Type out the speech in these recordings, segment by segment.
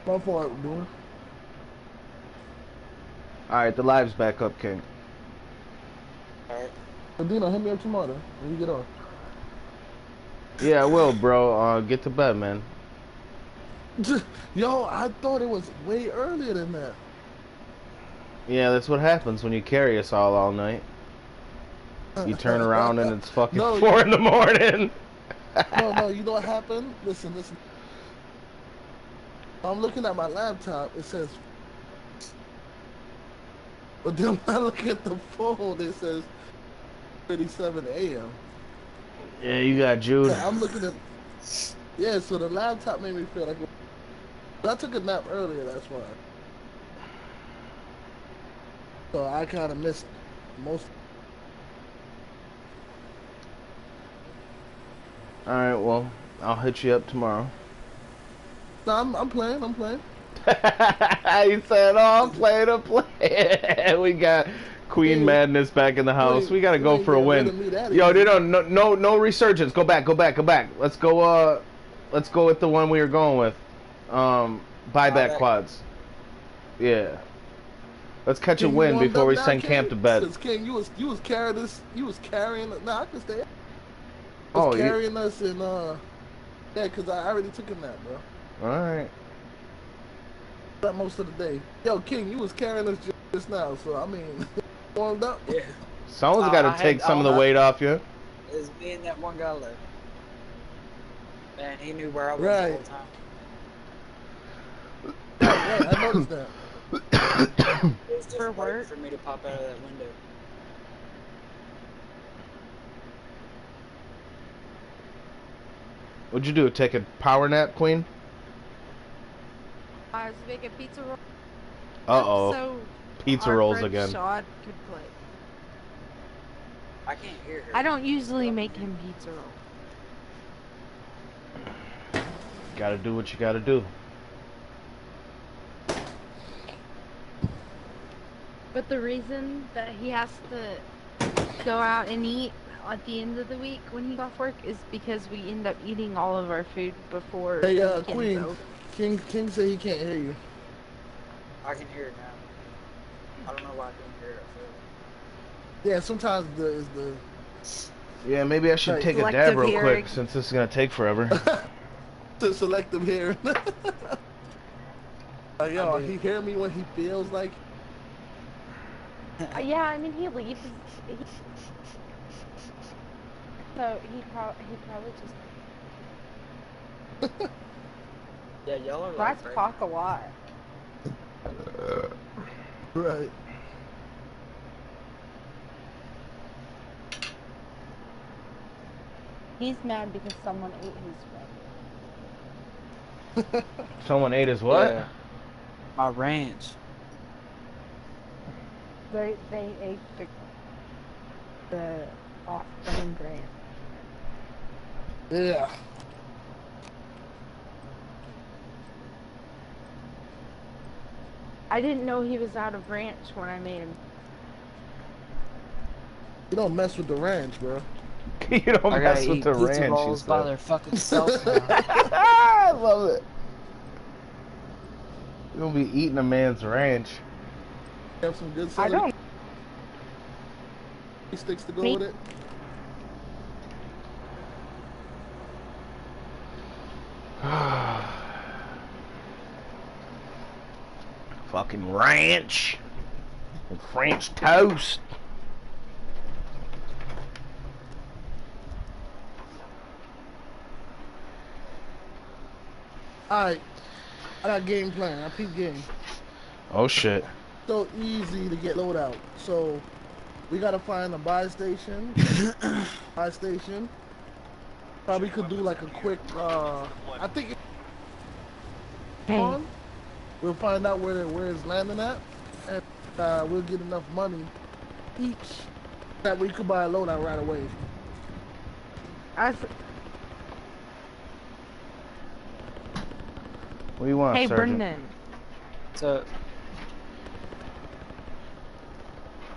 My fault, dude. Alright, the live's back up, King. Alright. But Dino, hit me up tomorrow when you get on. Yeah, I will, bro. Get to bed, man. Yo, I thought it was way earlier than that. Yeah, that's what happens when you carry us all night. You turn around and it's fucking No, 4 in the morning. no, you know what happened? Listen. I'm looking at my laptop, it says... But then when I look at the phone, it says 37 a.m. Yeah, you got Jude. Yeah, I'm looking at... Yeah, so the laptop made me feel like... I took a nap earlier, that's why. So I kind of missed most... Alright, well, I'll hit you up tomorrow. No, I'm playing. He said, oh, I'm playing. We got Queen Madness back in the house. We gotta go for a win. Yo, no resurgence. Go back. Let's go with the one we were going with. Buyback quads. Yeah. Let's catch a win before we send camp to bed. King, you was carrying this. You was carrying. Nah, I can stay. Carrying us and yeah, cause I already took a nap, bro. All right. That most of the day. Yo, King, you was carrying us just now, so I mean, warmed up. Yeah. Someone's got to take some of the weight off you. It was me and that one guy left. And he knew where I was right. the whole time. Right, I noticed that. It was just waiting for me to pop out of that window. What'd you do? Take a power nap, Queen? I was making pizza rolls. Uh-oh. So pizza rolls again. Shad could play. I can't hear her. I don't usually make him pizza rolls. Gotta do what you gotta do. But the reason that he has to go out and eat at the end of the week when he's off work is because we end up eating all of our food before. Hey, Queen. King said he can't hear you. I can hear it now. I don't know why I couldn't hear it. Yeah, sometimes the Yeah, maybe I should take a dab real quick since this is gonna take forever. To selective hearing. Yo, he hear me when he feels like. Yeah, I mean he leaves. So he probably just. Yeah, y'all are Rats talk a lot. Right. He's mad because someone ate his ranch. Someone ate his what? Yeah. My ranch. They ate the off-brand ranch. Yeah. I didn't know he was out of ranch when I made him. You don't mess with the ranch, bro. You don't mess with the ranch. Rolls by their fucking self now. I love it. You don't be eating a man's ranch. You have some good I don't. Sticks to go with it. Fucking ranch and French toast. Alright, I got game plan. I peep game. Oh shit. So easy to get load out. So we gotta find a buy station. Probably could do like a quick I think we'll find out where it's landing at, and we'll get enough money each that we could buy a loadout right away. What do you want, Hey, Sergeant? Brendan. So.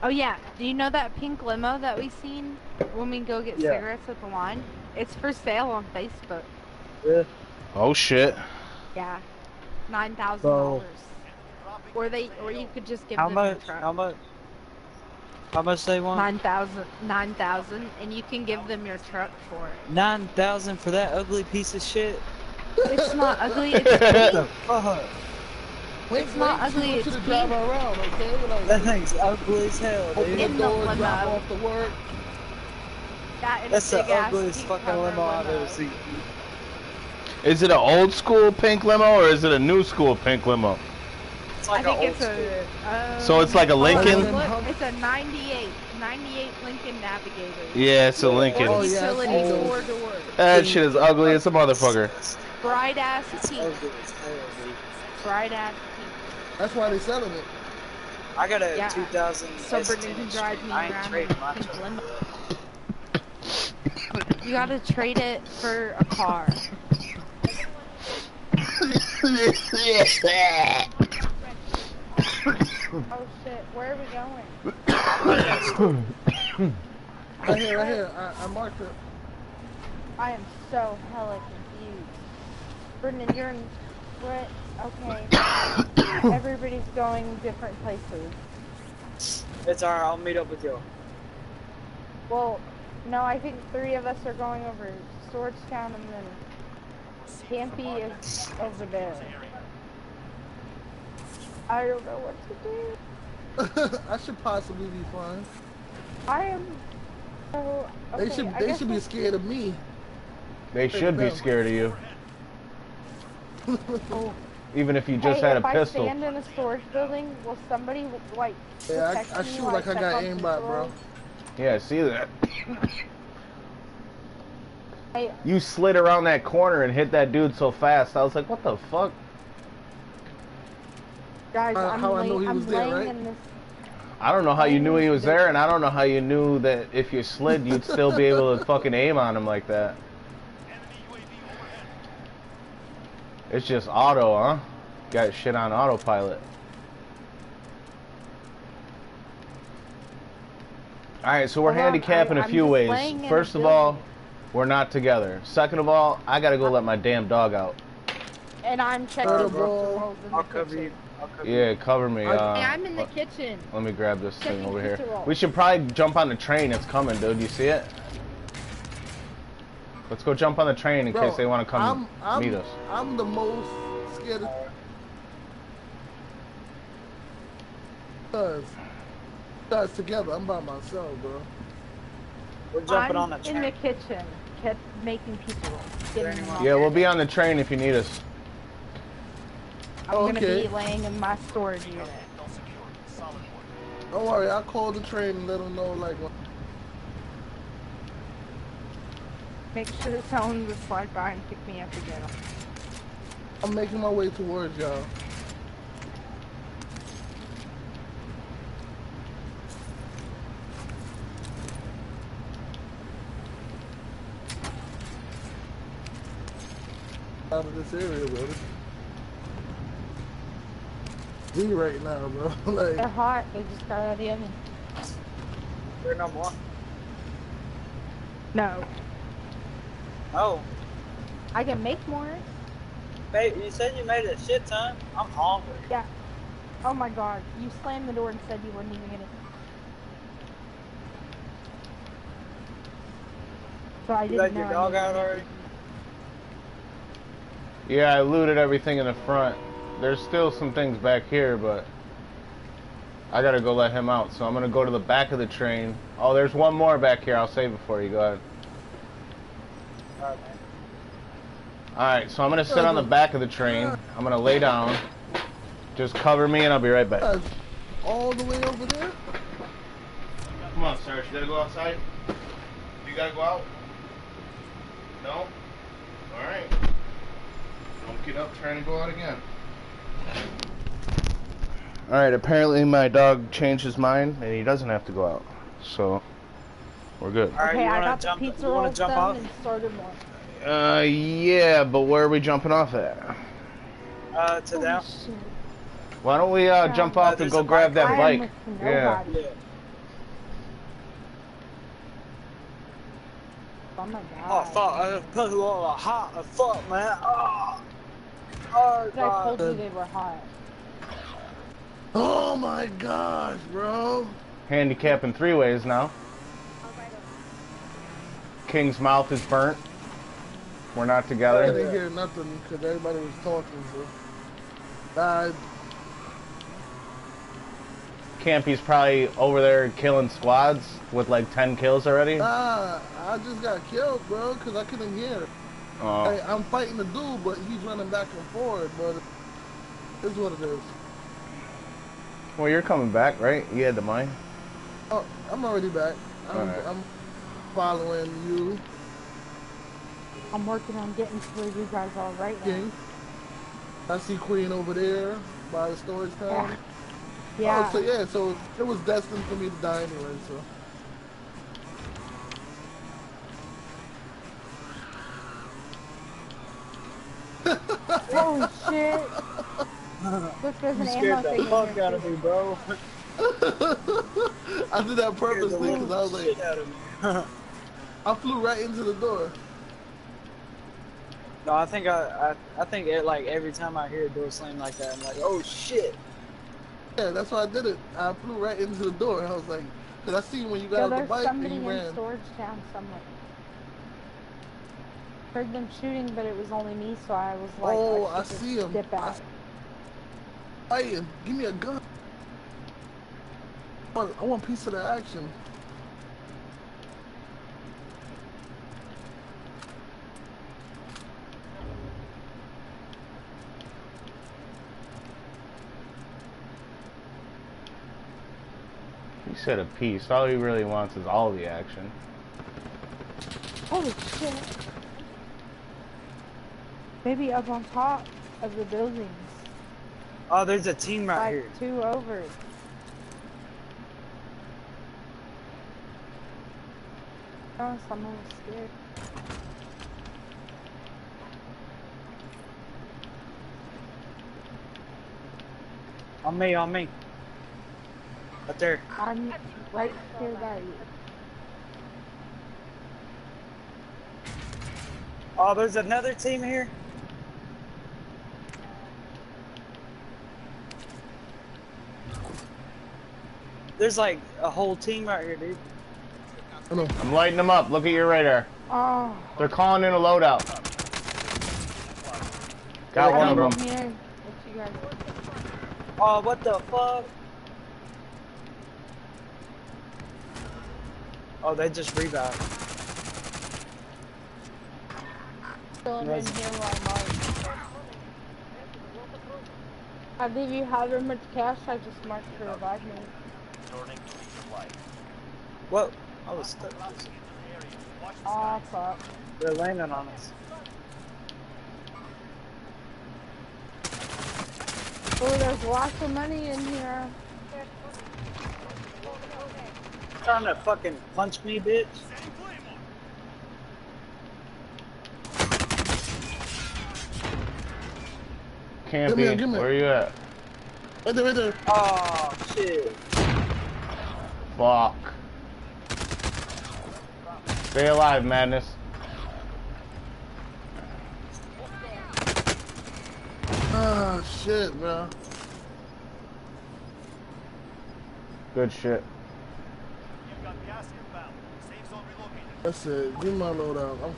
Oh yeah, do you know that pink limo that we seen when we go get cigarettes at the line? It's for sale on Facebook. Yeah. Oh shit. Yeah. $9,000. Or you could just give them your truck. How much they want? 9,000, and you can give them your truck for it. 9,000 for that ugly piece of shit? It's not ugly, it's What clean. the fuck? It's not ugly, it's clean. Drive around, okay? Like, That thing's ugly as hell, dude. In the limo. Drive off to work. That's the ugliest fucking limo I've ever seen. Is it an old school pink limo or is it a new school pink limo? It's like I think an it's old a. So it's like a Lincoln? It's a 98 Lincoln Navigator. Yeah, it's a Lincoln. Oh, yeah, Utility it's old. 4-door. That shit is ugly as a motherfucker. Bright ass It's teeth. ugly as hell, dude. Bright ass teeth. That's why they're selling it. I got a Yeah. 2000 So Brittany can drive me I ain't around in trading a my pink truck. limo. You gotta trade it for a car. Oh shit, where are we going? Right here. I marked it. I am so hella confused. Brendan, you're in what? Okay. Everybody's going different places. It's alright, I'll meet up with you. Well, no, I think 3 of us are going over to Swordstown and then Campy is over there. I don't know what to do. I should possibly be fine. I am so okay, They should be scared of me. They should be scared of you. Oh. Even if you just Hey, had a if pistol. I stand in a storage building, will somebody like Yeah, protect I me shoot while like I step got on aimbot, bro. controls? Yeah, I see that. Hey, You slid around that corner and hit that dude so fast. I was like, what the fuck? guys, How I know he I'm was there, laying right? in this. I don't know how you knew he was there, and I don't know how you knew that if you slid, you'd still be able to fucking aim on him like that. It's just auto, huh? Got shit on autopilot. Alright, so we're Hold on, handicapped in a I'm few just ways. laying in a First of all, building. we're not together. Second of all, I gotta go let my damn dog out. And I'm checking Bro, controls in I'll the cover kitchen. you. I'll cover you. Yeah, cover me. Hey, I'm in the kitchen. Let me grab this thing Checking over here. pizza roll. We should probably jump on the train. It's coming, dude. You see it? Let's go jump on the train in case they want to come meet us. I'm the most scared of... Cause together, I'm by myself, bro. We're jumping on the I'm train. in the kitchen, kept making pizza rolls. Getting them all. Yeah, we'll be on the train if you need us. I'm gonna Okay. be laying in my storage unit. Don't worry, I'll call the train and let them know, like... Make sure to tell them to slide by and pick me up again. I'm making my way towards y'all. Out of this area, bro. Z right now, bro. They're Like, hot. They just got out of the oven. There no more. No, Oh, I can make more. babe, you said you made a shit ton. I'm hungry. Yeah. Oh my God! You slammed the door and said you weren't even gonna. So I You didn't let know. your I dog needed out to- already? Yeah, I looted everything in the front. There's still some things back here, but I gotta go let him out. So I'm gonna go to the back of the train. Oh, there's one more back here. I'll save it for you. Go ahead. Alright, man. Alright, so I'm gonna sit on the back of the train. I'm gonna lay down. Just cover me and I'll be right back. all the way over there? Come on, Sarge. You gotta go outside? You gotta go out? No? Alright. Don't get up trying to go out again. Alright, apparently my dog changed his mind and he doesn't have to go out. So, we're good. Alright, Okay, you I wanna got jump? the pizza You wanna rolls jump done off? and started more. Yeah, but where are we jumping off at? To them. Shit. Why don't we jump off and there's go a grab that I am bike? with Yeah. nobody. Yeah. Oh my Oh God. fuck! I just put you on a hot fuck, man. Oh. Oh, But I told you they were hot. Oh my gosh, bro. Handicapping 3-ways now. King's mouth is burnt. We're not together. I didn't hear nothing because everybody was talking, so. Died. Campy's probably over there killing squads with like 10 kills already. Nah, I just got killed, bro, because I couldn't hear. Oh. Hey, I'm fighting the dude, but he's running back and forth, but it's what it is. Well, you're coming back, right? You had the mine. Oh, I'm already back. I'm following you. I'm working on getting to where you guys are right now. King. I see Queen over there by the storage town. Yeah. Oh, so yeah, so it was destined for me to die anyway, so. Holy shit! Look, there's an ammo thing in fuck here out of me, bro. I did that purposely because I was like, Shit out of me. I flew right into the door. No, I think like every time I hear a door slam like that, I'm like, oh shit. Yeah, that's why I did it. I flew right into the door. I was like, because I seen when you got So out the there's bike somebody and you in ran. storage town somewhere. Heard them shooting, but it was only me, so I was like, Oh, I I should see just him. dip out. Hey, give me a gun. I want a piece of the action. He said a piece. All he really wants is all the action. Holy shit! Maybe up on top of the buildings. Oh, there's a team right Like here. 2 over. Oh, someone was scared. On me, on me. Right there. I'm right here by you. Oh, there's another team here. There's like a whole team right here, dude. I'm lighting them up. Look at your radar. Oh. They're calling in a loadout. Got one of them. Here. What you guys? Oh, what the fuck? Oh, they just revived. Still in here while I'm out. I believe you however much cash I just marked for revive me. What? I was stuck. Oh fuck. They're landing on us. Oh, there's lots of money in here. Trying to fucking punch me, bitch. Campy, Give me. where are you at? Right there, right there. Oh shit. Fuck. Stay alive, Madness. Ah, shit, bro. Good shit. That's it. Give me my loadout. I'm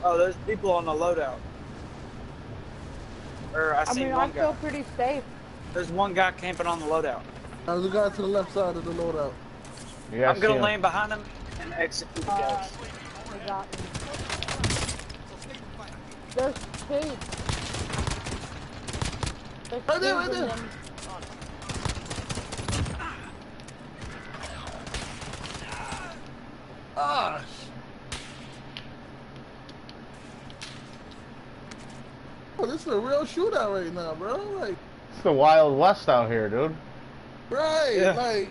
Oh, there's people on the loadout. Or I see I one feel guy. pretty safe. There's one guy camping on the loadout. There's a guy to the left side of the loadout. Yeah, I'm gonna land behind him and execute the guys. They got me. There's 2. There's Right there, 2 right of there. them. Ah, oh, this is a real shootout right now, bro. Like, It's the Wild West out here, dude. right, Yeah. like,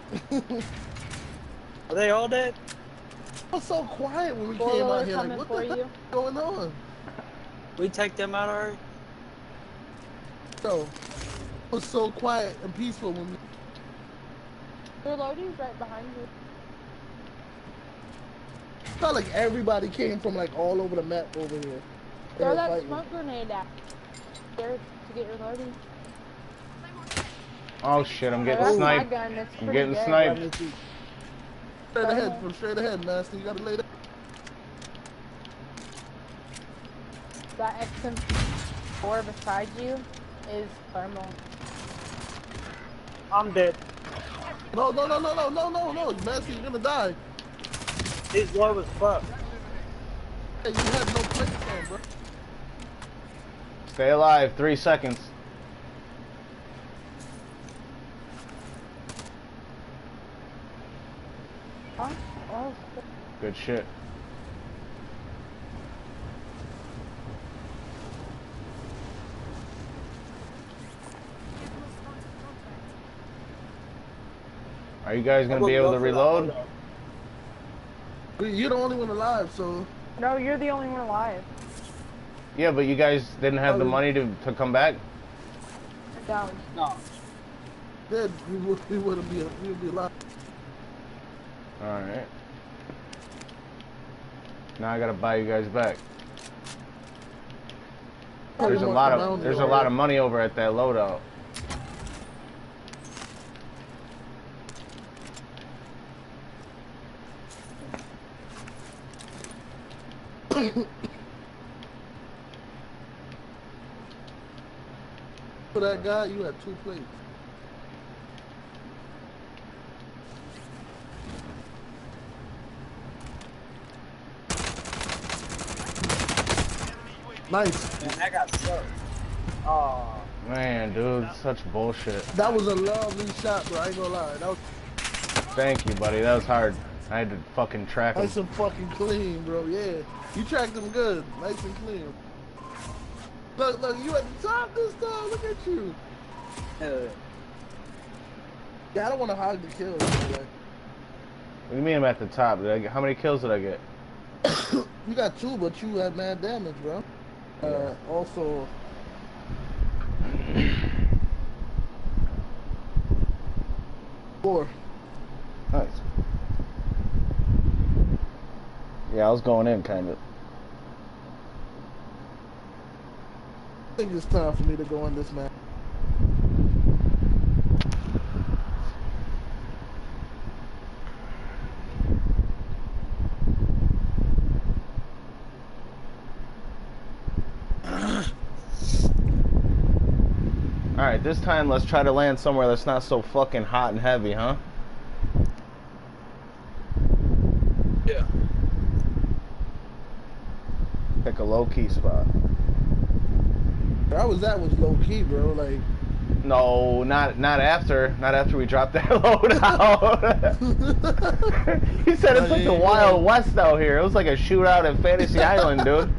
Are they all dead? it was so quiet when we came Spoiler out here. Like, coming what for the hell you. is going on? We take them out already? So, it was so quiet and peaceful when we. Their loading's right behind you. Felt like everybody came from like all over the map over here. They Throw were that fighting. smoke grenade out. Scared to get reloaded. Oh shit, I'm getting That's my sniped. gun, it's I'm pretty getting good. sniped. Straight ahead, from straight ahead, Master. You gotta lay down. That XM4 beside you is thermal. I'm dead. No, Master, you're gonna die. He's low as fuck. Hey, you had no plates on, bro. Stay alive, 3 seconds. Huh? Oh, Good shit. Are you guys gonna be able to reload? You're the only one alive, so. no, you're the only one alive. Yeah, but you guys didn't have the money to come back? Down. No. Dead, we would be alive. Alright. Now I gotta buy you guys back. There's a lot of money over at that loadout. For that guy, you had 2 plates. Nice. Man, that got stuck. Oh. Man, dude, such bullshit. That was a lovely shot, bro. I ain't gonna lie. That was Thank you, buddy. That was hard. I had to fucking track him. nice and fucking clean, bro. Yeah. You tracked him good. Nice and clean. Look, you at the top this time. Look at you. Yeah, I don't want to hog the kills. What do you mean I'm at the top? How many kills did I get? You got 2, but you had mad damage, bro. Also. Four. Nice. Yeah, I was going in, kind of. I think it's time for me to go in this match. Alright, this time let's try to land somewhere that's not so fucking hot and heavy, huh? Yeah. Pick a low-key spot. Where I was at was low key, bro. Like. No, not after we dropped that load out. He said it's like the Wild West out here. It was like a shootout at Fantasy Island, dude.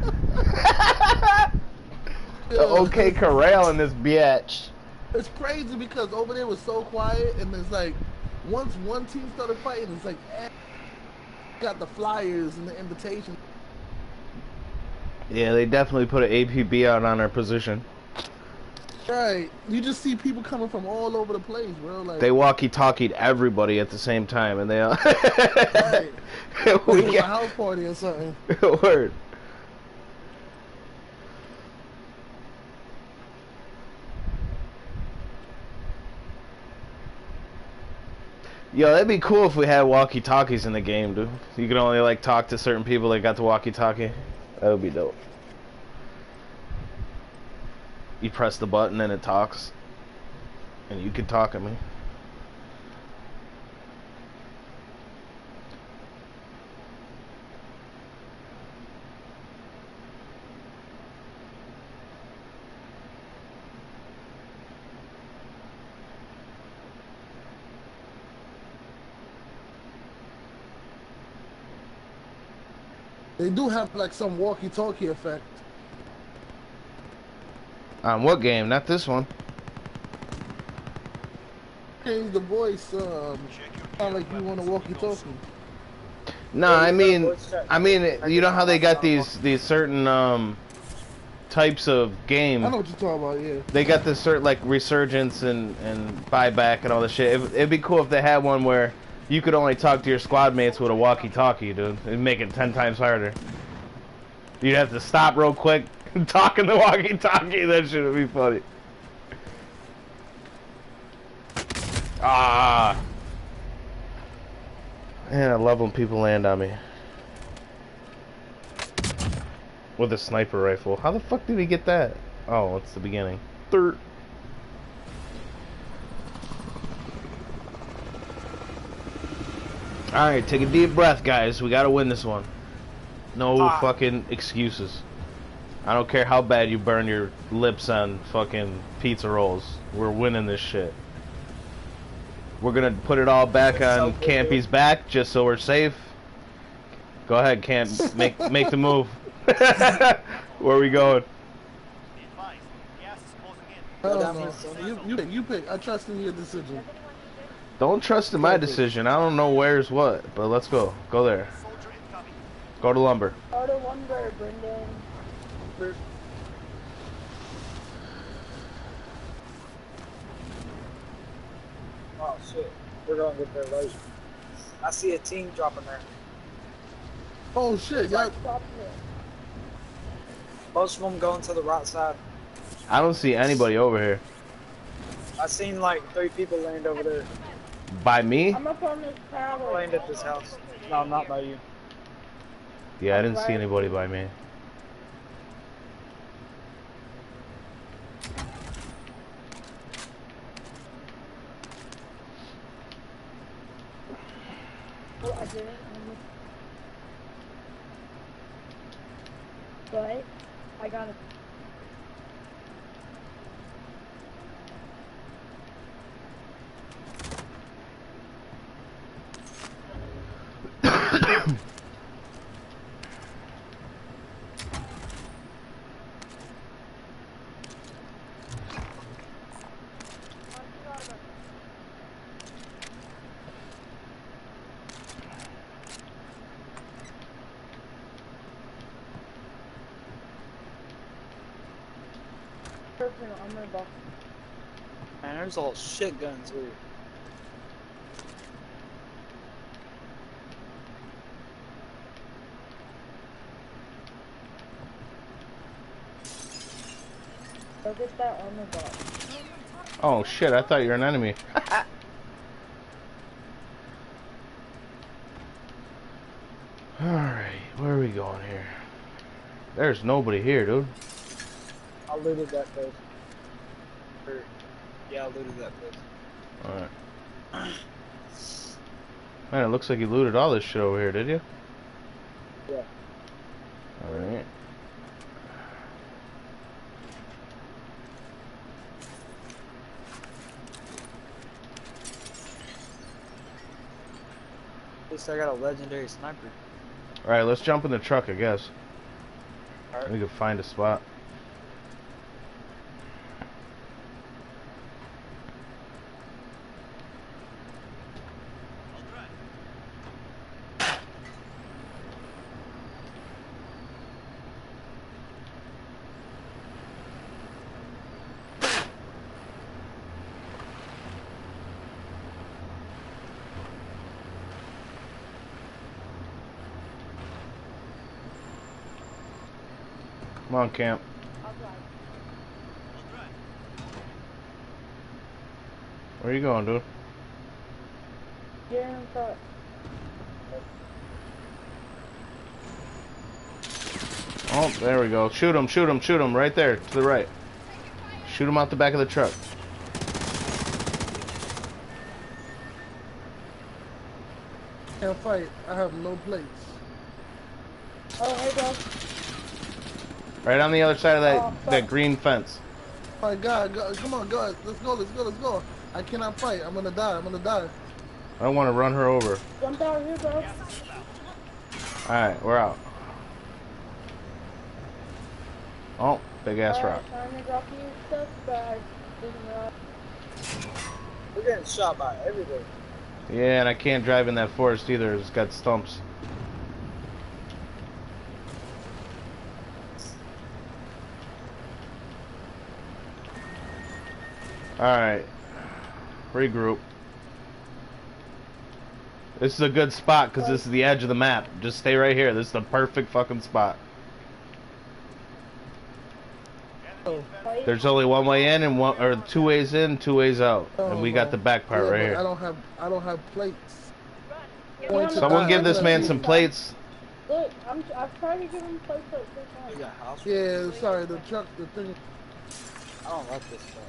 The OK Corral in this bitch. It's crazy because over there was so quiet, and it's like once one team started fighting, it's like got the flyers and the invitation. Yeah, they definitely put an APB out on our position. Right, you just see people coming from all over the place, bro. Like they walkie-talkied everybody at the same time, and they all. Right. It was a house party or something. Word. Yo, that'd be cool if we had walkie-talkies in the game, dude. You could only like talk to certain people that got the walkie-talkie. That would be dope. You press the button and it talks, and you can talk at me. They do have like some walkie-talkie effect. On what game? Not this one. Change the voice, sound like you want to walkie-talkie. No, I mean, you know how they got these certain types of game. I know what you're talking about, yeah. They got this certain like resurgence and buyback and all this shit. It'd be cool if they had one where you could only talk to your squad mates with a walkie-talkie, dude. It'd make it 10 times harder. You'd have to stop real quick, Talking the walkie-talkie, that should be funny. Ah. Man, I love when people land on me. With a sniper rifle. How the fuck did he get that? Oh, it's the beginning. Third. Alright, take a deep breath, guys. We gotta win this one. No fucking excuses. I don't care how bad you burn your lips on fucking pizza rolls. We're winning this shit. We're gonna put it all back on Campy's back just so we're safe. Go ahead, Camp. Make the move. Where are we going? You pick. I trust in your decision. Don't trust in my decision. I don't know where's what, but let's go. Go there. Go to lumber. Go to lumber, Brendan. Oh shit, we're gonna get there later. I see a team dropping there. Oh shit, y'all. Most of them going to the right side. I don't see anybody over here. I seen like 3 people land over there. By me? I'm up on this tower. Land at this house. No, not by you. Yeah, I didn't see anybody by me. Oh, I didn't. But I got it. Man, there's all shit guns here. Go get that armor box. Oh shit, I thought you were an enemy. Alright, where are we going here? There's nobody here, dude. I looted that place. Yeah, I looted that place. Alright. Man, it looks like you looted all this shit over here, did you? Yeah. Alright. At least I got a legendary sniper. Alright, let's jump in the truck, I guess. Alright. We can find a spot. Come on, Camp. Where are you going, dude? Get in front. Oh, there we go. Shoot him, shoot him, shoot him. Right there, to the right. Shoot him out the back of the truck. Can't fight. I have no plates. Oh, hey, bro. Right on the other side of that green fence. My God, come on, guys. Let's go, let's go, let's go. I cannot fight. I'm gonna die. I'm gonna die. I don't want to run her over. Jump out here, bro. Alright, we're out. Oh, big ass rock. Trying to drop you stuff, but I didn't realize. We're getting shot by everywhere. Yeah, and I can't drive in that forest either. It's got stumps. Alright. Regroup. This is a good spot because this is the edge of the map. Just stay right here. This is the perfect fucking spot. Oh. There's only one way in and one, or 2 ways in, 2 ways out, and we got the back part yeah, right but here. I don't have plates. Someone give this man some plates. Look, I've tried to give him plates like 3 times. Yeah, sorry, the thing. I don't like this stuff.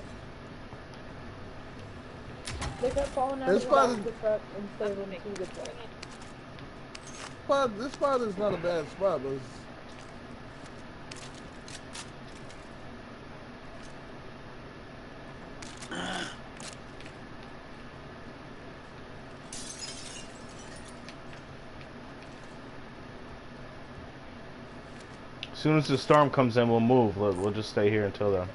They kept falling out of the back of the truck instead of into the truck. This spot is not a bad spot, but it's... As soon as the storm comes in, we'll move. We'll just stay here until then.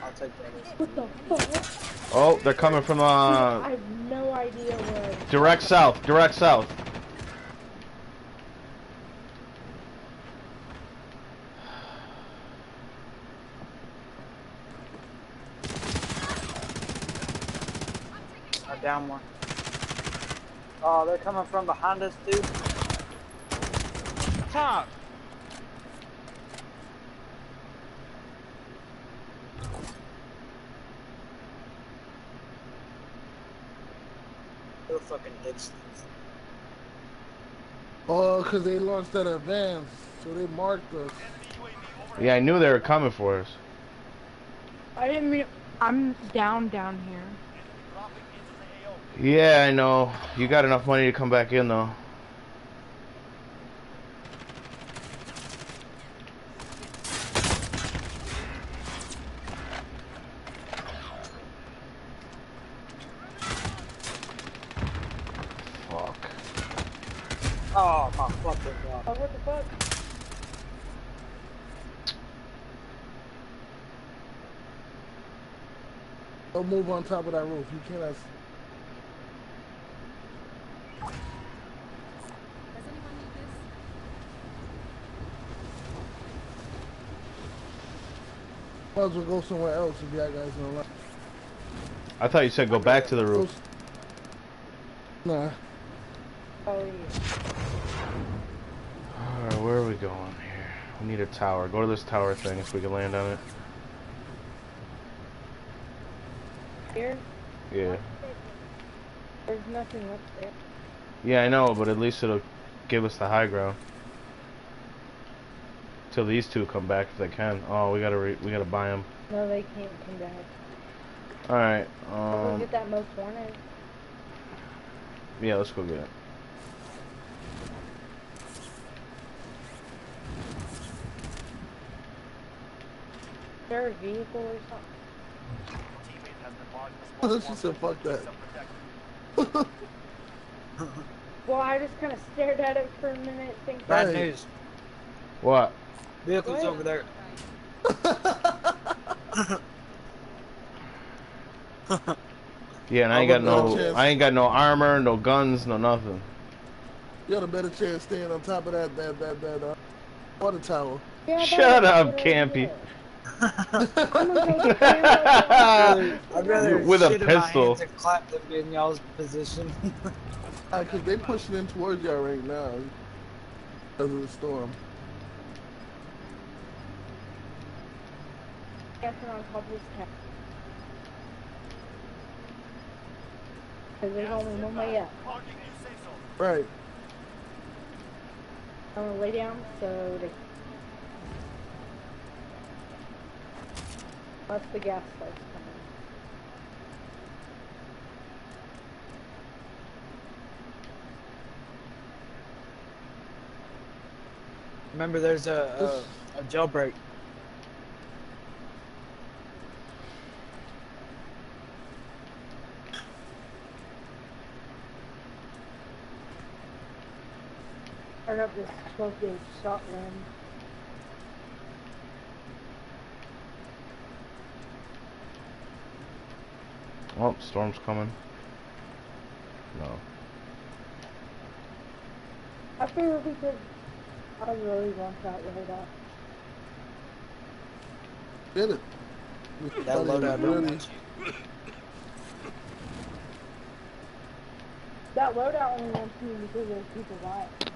I'll take that. What the fuck? Oh, they're coming from I have no idea where. direct south. Direct south. I down one. Oh, they're coming from behind us too. Top. They're fucking dicks. Oh, because they launched that advance, so they marked us. Yeah, I knew they were coming for us. I didn't mean. I'm down here. Yeah, I know. You got enough money to come back in, though. Fuck. Oh my fucking god. Oh, what the fuck? Don't move on top of that roof. You cannot. Might as well go somewhere else if y'all guys don't like. I thought you said go back to the roof. Nah. Oh, yeah. Alright, where are we going here? We need a tower. Go to this tower thing if we can land on it. Here? Yeah. There's nothing up there. Yeah, I know, but at least it'll give us the high ground. Till these two come back if they can. Oh, we gotta buy them. No, they can't come back. All right. We'll get that most wanted. Yeah, let's go get it. Is there a vehicle or something? She said, "Fuck that." Well, I just kind of stared at it for a minute, thinking. Bad news. What? Vehicle's over there. Yeah, and I ain't got no armor, no guns, no nothing. You had a better chance staying on top of that water tower. Yeah, Shut up, Campy. I'd rather with a shit in my pistol. hands and clap than be in y'all's position. Cause they pushing in towards y'all right now because of the storm. Camping on top of this tower. Cause there's only one way up. Right. I'm gonna lay down so they. Once the gas starts coming. Remember, there's a jailbreak. I got this 12-gauge shotgun. Oh, storm's coming. No. I figured because I really want that loadout. Get it. That loadout don't want you. That loadout only wants me because there's people buy it.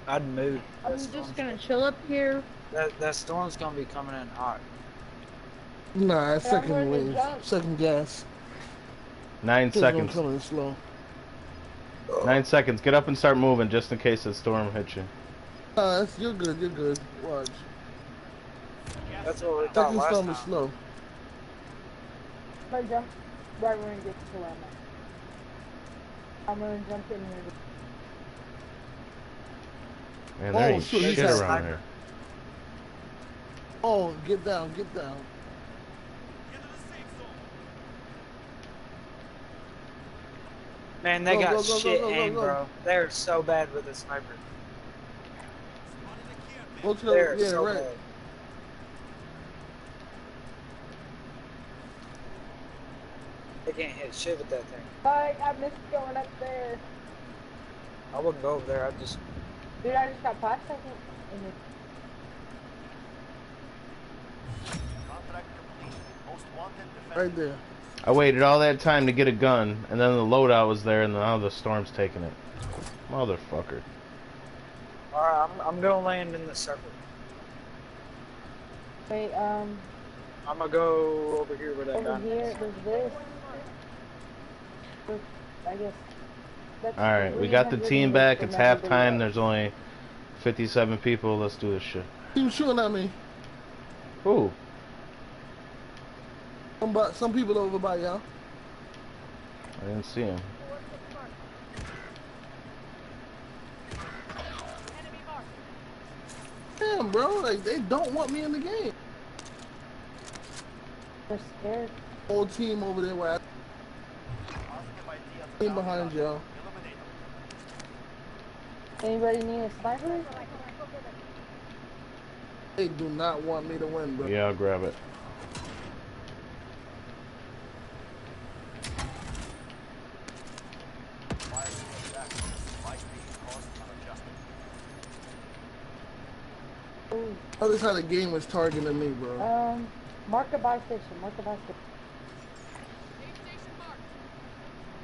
I'd move. I'm just gonna chill up here. That storm's gonna be coming in hot. Nah, it's Yeah, I'm second ready to wave, jump. second gas. 9 It's gonna seconds. come in slow. 9 seconds. Get up and start moving just in case the storm hits you. You're good, you're good. Watch. That's what we thought Second last storm time. is slow. I'm gonna jump right when it gets to where I'm gonna jump in here. Man, there Oh, ain't shit, shit he's around a here. Oh, get down, get down. Man, they Go, got go, go, shit go, go, aim, go. bro. They're so bad with the sniper. Go to They're the, yeah, so right. bad. They can't hit shit with that thing. I missed going up there. I wouldn't go over there. I'd just. Dude, I just got 5 seconds. And it, Right there. I waited all that time to get a gun, and then the loadout was there, and now the storm's taking it. Motherfucker. Alright, I'm gonna land in the circle. wait, I'm gonna go over here where that over guy here, is. there's this. I guess. That's Alright, we got the 300 team and back. this It's from everybody halftime. else. There's only 57 people. Let's do this shit. He was shooting at me. Ooh. Some people over by y'all. I didn't see him. Damn, bro, like they don't want me in the game. They're scared. Whole team over there where team behind y'all. Anybody need a sniper? They do not want me to win, bro. Yeah, I'll grab it. Ooh. Other side of the game was targeting me, bro. Mark a buy station. Mark a buy station.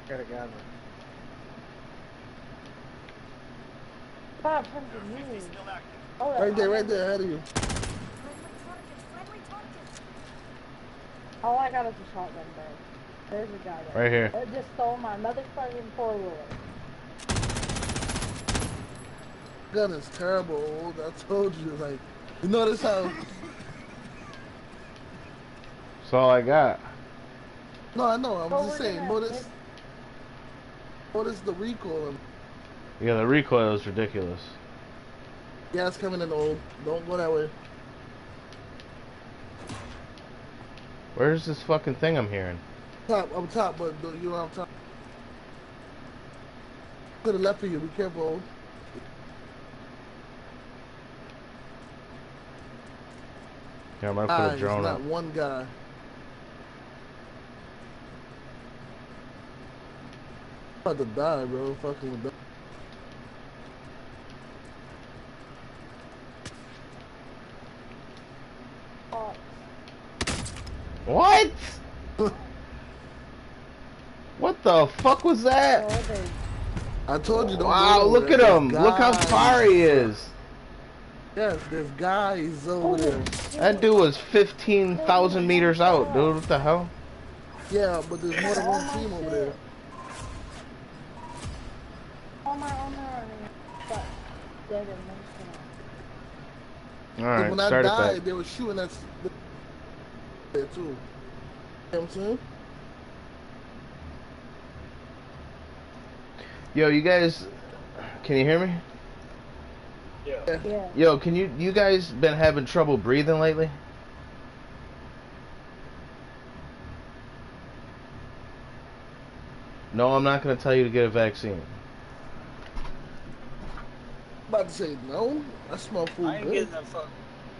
Got a guy there. 500 meters. Oh, Right there, ahead of you. All I got is a shotgun, bro. There's a guy there. Right here. That just stole my motherfucking 4-wheeler. Gun is terrible. I told you, like, you notice how? That's all I got. No, I know. I'm Oh, just we're saying. gonna- Notice the recoil. Yeah, the recoil is ridiculous. Yeah, it's coming in old. Don't go that way. Where's this fucking thing I'm hearing? Up top, but you're on top. To the left of you. Be careful. Old. Yeah, I'm gonna put a drone not up. one guy. I'm about to die, bro. Fucking with that. Oh, What? What the fuck was that? oh, they- I told you. Don't Wow, go look over at there. him. There's Look how guys. far he is. Yes, there's guys over there. That dude was 15,000 meters out, dude. What the hell? Yeah, but there's more than one team over there. Oh my, got dead in motion. Alright, When I start it died, back. they were shooting at there too. You know what I'm saying? Yo, you guys, can you hear me? Yeah. Yeah. Yo, can you guys been having trouble breathing lately? No, I'm not gonna tell you to get a vaccine. About to say no. I smell food I ain't good. getting that fuck.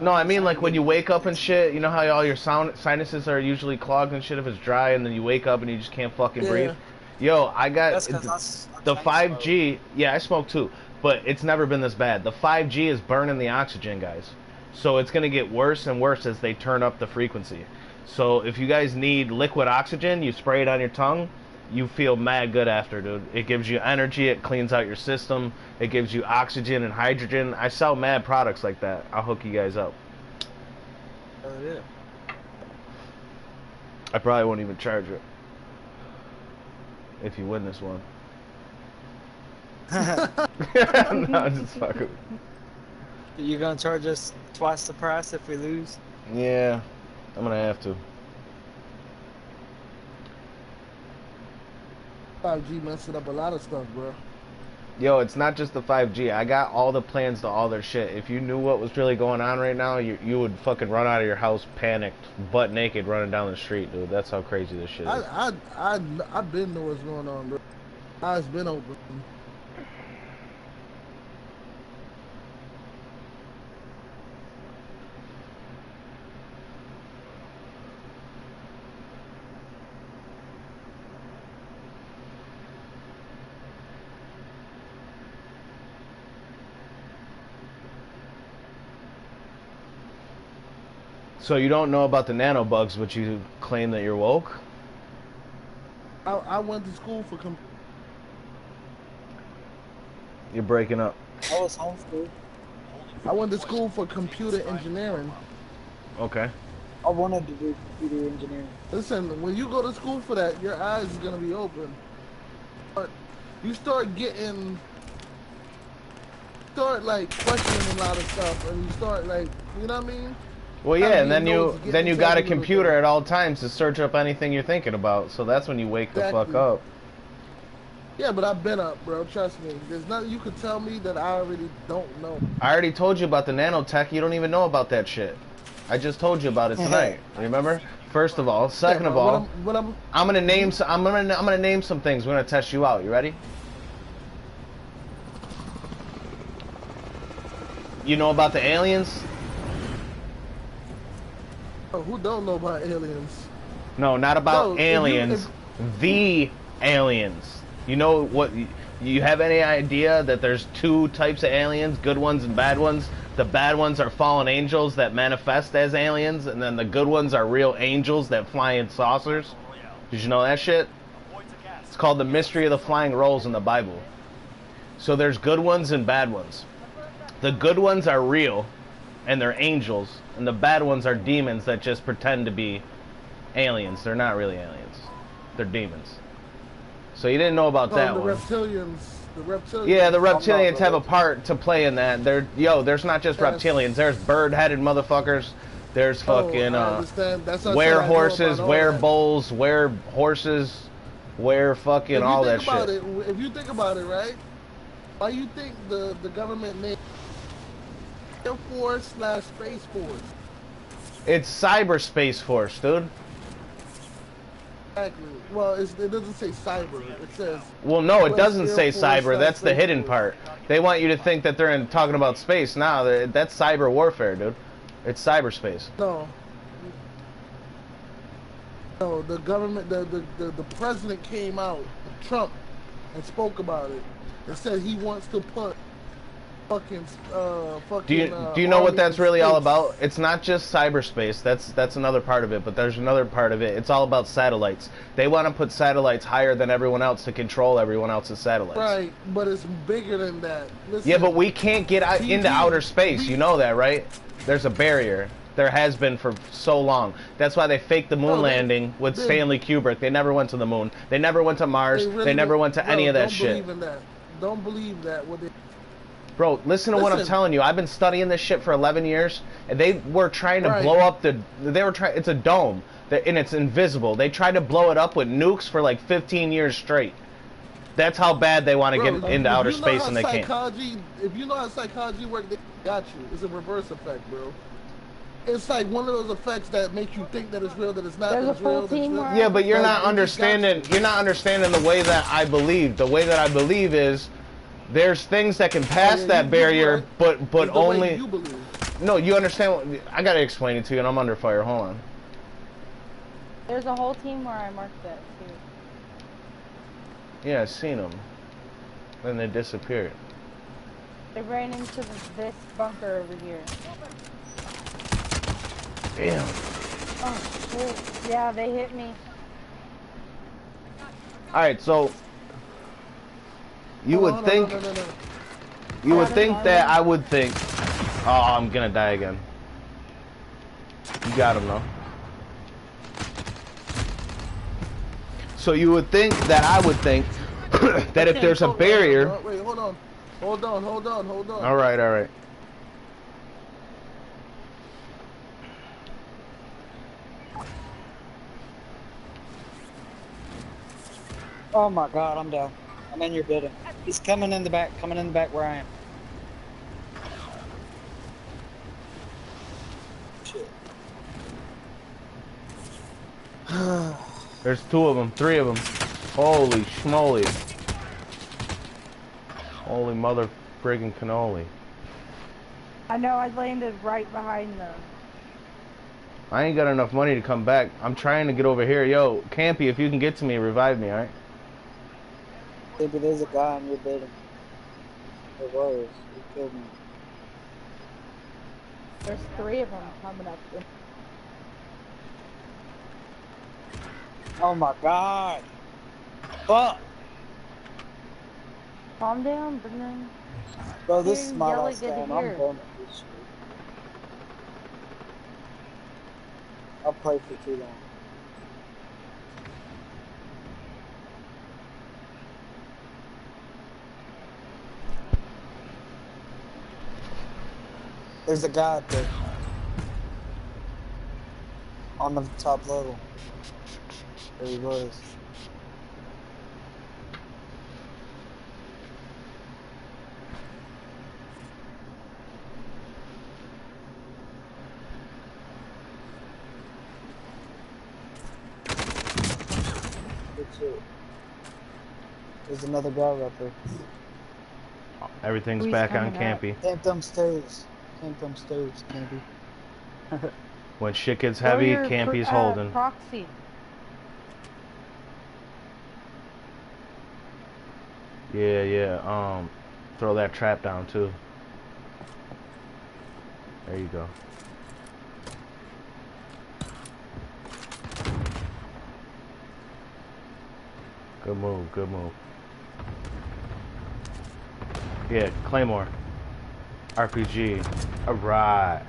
No, I mean like when you wake up and shit, you know how all your sinuses are usually clogged and shit if it's dry, and then you wake up and you just can't fucking Yeah. breathe. Yo, I got That's because the 5G. Yeah, I smoke too, but it's never been this bad. The 5G is burning the oxygen, guys. So it's gonna get worse and worse as they turn up the frequency. So if you guys need liquid oxygen, you spray it on your tongue, you feel mad good after, dude. It gives you energy, it cleans out your system, it gives you oxygen and hydrogen. I sell mad products like that. I'll hook you guys up. Oh yeah. I probably won't even charge it if you win this one. No, I'm just fucking. You gonna charge us twice the price if we lose? Yeah, I'm gonna have to. 5G messing up a lot of stuff, bro. Yo, it's not just the 5G. I got all the plans to all their shit. If you knew what was really going on right now, you would fucking run out of your house panicked, butt naked, running down the street, dude. That's how crazy this shit is. I've been know what's going on, bro. Eyes been open. So you don't know about the nanobugs, but you claim that you're woke? I went to school for You're breaking up. I was homeschooled. I went to school for computer engineering. Okay. I wanted to do computer engineering. Listen, when you go to school for that, your eyes is gonna be open. But you start like questioning a lot of stuff, and you start like, you know what I mean? Well, yeah, and then you got a computer at all times to search up anything you're thinking about. So that's when you wake the fuck up. Yeah, but I've been up, bro. Trust me. There's nothing you could tell me that I already don't know. I already told you about the nanotech. You don't even know about that shit. I just told you about it tonight. Remember? First of all, second of all, I'm gonna name I'm gonna name some things. We're gonna test you out. You ready? You know about the aliens? Oh, who don't know about aliens? No, not about aliens. The aliens. You know what? You have any idea that there's two types of aliens, good ones and bad ones? The bad ones are fallen angels that manifest as aliens, and then the good ones are real angels that fly in saucers. Did you know that shit? It's called the mystery of the flying rolls in the Bible. So there's good ones and bad ones. The good ones are real, and they're angels, and the bad ones are demons that just pretend to be aliens. They're not really aliens. They're demons. So you didn't know about that one. The reptilians. Yeah, the reptilians have a part to play in that. There's not just reptilians. There's bird-headed motherfuckers. There's fucking were horses, were bulls, were horses, were fucking all that shit. If you think about it, right? Why you think the government named Air Force / Space Force? It's Cyberspace Force, dude. Exactly. Well, it doesn't say cyber. It says. Well, no, it doesn't say cyber. That's the hidden part. They want you to think that they're talking about space. Nah, that's cyber warfare, dude. It's cyberspace. No. No, the government, the president came out, Trump, and spoke about it. And said he wants to put fucking do you know what that's really all about? It's not just cyberspace. That's another part of it, but there's another part of it. It's all about satellites. They want to put satellites higher than everyone else to control everyone else's satellites. Right, but it's bigger than that. Listen, yeah, but we can't get out into outer space. You know that, right? There's a barrier. There has been for so long. That's why they faked the moon landing with Stanley Kubrick. They never went to the moon. They never went to Mars. They never went to any of that shit. Don't believe in that. Don't believe that. Bro, listen to what I'm telling you. I've been studying this shit for 11 years, and they were trying to blow up it's a dome, and it's invisible. They tried to blow it up with nukes for like 15 years straight. That's how bad they want to get into outer space, and they can't. If you know how psychology works, they got you. It's a reverse effect, bro. It's like one of those effects that make you think that it's real, that it's not. There's a full team. Yeah, but you're not understanding. You're not understanding the way that I believe. The way that I believe is there's things that can pass that barrier, but only. You believe. No, you understand. I gotta explain it to you, and I'm under fire. Hold on. There's a whole team where I marked that too. Yeah, I seen them. Then they disappeared. They ran into this bunker over here. Damn. Oh shit! Yeah, they hit me. Alright, so you Hold would on, think no. you would think that I would think, oh, I'm gonna die again. You got him though. So you would think that I would think that if there's a barrier. Wait, hold on. Hold on. Alright. Oh my god, I'm down. I'm in your building. He's coming in the back where I am. Shit. There's 2 of them, 3 of them. Holy schmoly. Holy mother friggin' cannoli. I know, I landed right behind them. I ain't got enough money to come back. I'm trying to get over here. Yo, Campy, if you can get to me, revive me, alright? Yeah, but there's a guy in your building. There was. He killed me. There's 3 of them coming up. Oh my god. Fuck. Calm down, Brennan. Bro, this is my Yelly last good to game. hear. I'm done with this shit. I'll play for too long. There's a guy up there. On the top level. There he was. There's another guy right there. Everything's Who's back on coming up? Campy. Can't them stairs. Campy. When shit gets Throw heavy, your Campy's holding. Proxy. Yeah. Throw that trap down too. There you go. Good move. Yeah, Claymore. RPG. Alright.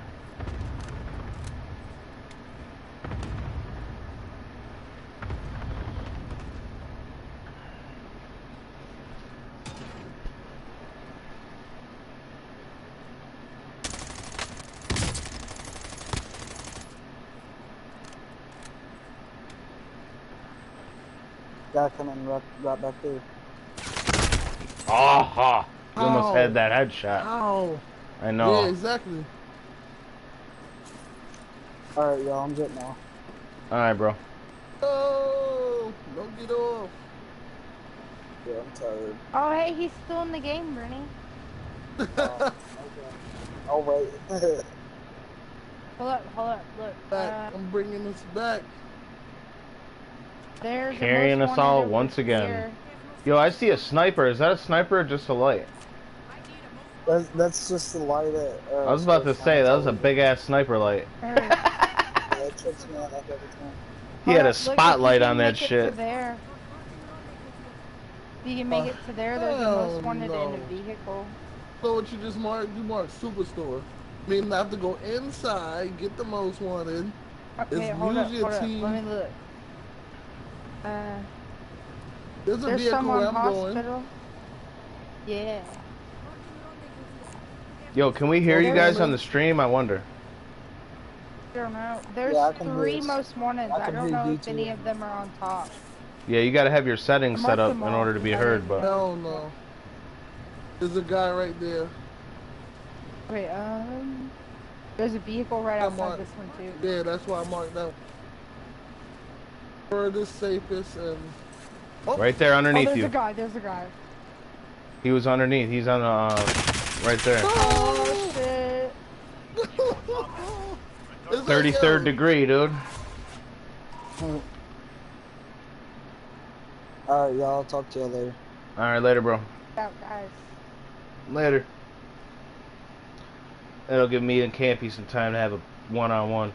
Guy coming right back there. Aha! You almost had that headshot. Ow. I know. Yeah, exactly. Alright, y'all, I'm getting off. Alright, bro. Oh, don't get off. Yeah, I'm tired. Oh, hey, he's still in the game, Bernie. Okay. Oh, wait. Hold up, look. Back. I'm bringing us back. There's Carrying the most us all wanted over once again. here. Yo, I see a sniper. Is that a sniper or just a light? That's just the light at... I was about to say, that was a big-ass sniper light. Yeah, it trips me out like every time. He had a Look, if you spotlight can on that make it shit. to there. If you can make it to there, there's the hell most wanted no. in a vehicle. So what you just marked? You marked Superstore. Meaning I have to go inside, get the most wanted. Okay, It's hold up, usually a team. let me look. There's a There's vehicle someone where I'm going. hospital. Yeah. Yo, can we hear you guys on the stream? I wonder. I don't know. There's Yeah, I can hear 3 you. most wanted. I I can don't hear know you if too. any of them are on top. Yeah, you gotta have your settings Mark set up them in all. order to be heard, but... Hell no. There's a guy right there. Wait, there's a vehicle right I'm outside on- this one too. Yeah, that's why I marked that. Furthest, safest, and... Oh, Right there underneath there's you. there's a guy. He was underneath. He's on right there. Oh, shit. It's like, 33rd yo, degree, dude. Alright, y'all, I'll talk to y'all later. Alright, later, bro. Out, guys. Later. It'll give me and Campy some time to have a one-on-one.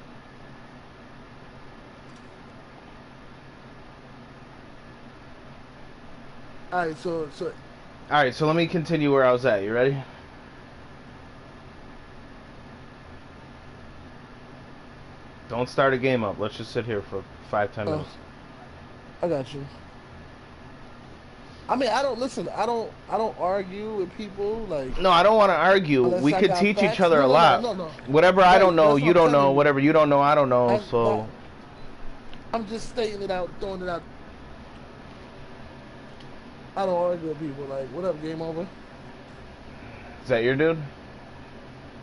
Alright, so Alright, so let me continue where I was at. You ready? Don't start a game up. Let's just sit here for 5-10 minutes. I got you. I mean, I don't argue with people like. No, I don't want to argue. We could teach each other a lot. No. Whatever I don't know, you don't know. Whatever you don't know, I don't know. So I'm just stating it out, throwing it out. I don't argue with people like, what up, game over? Is that your dude?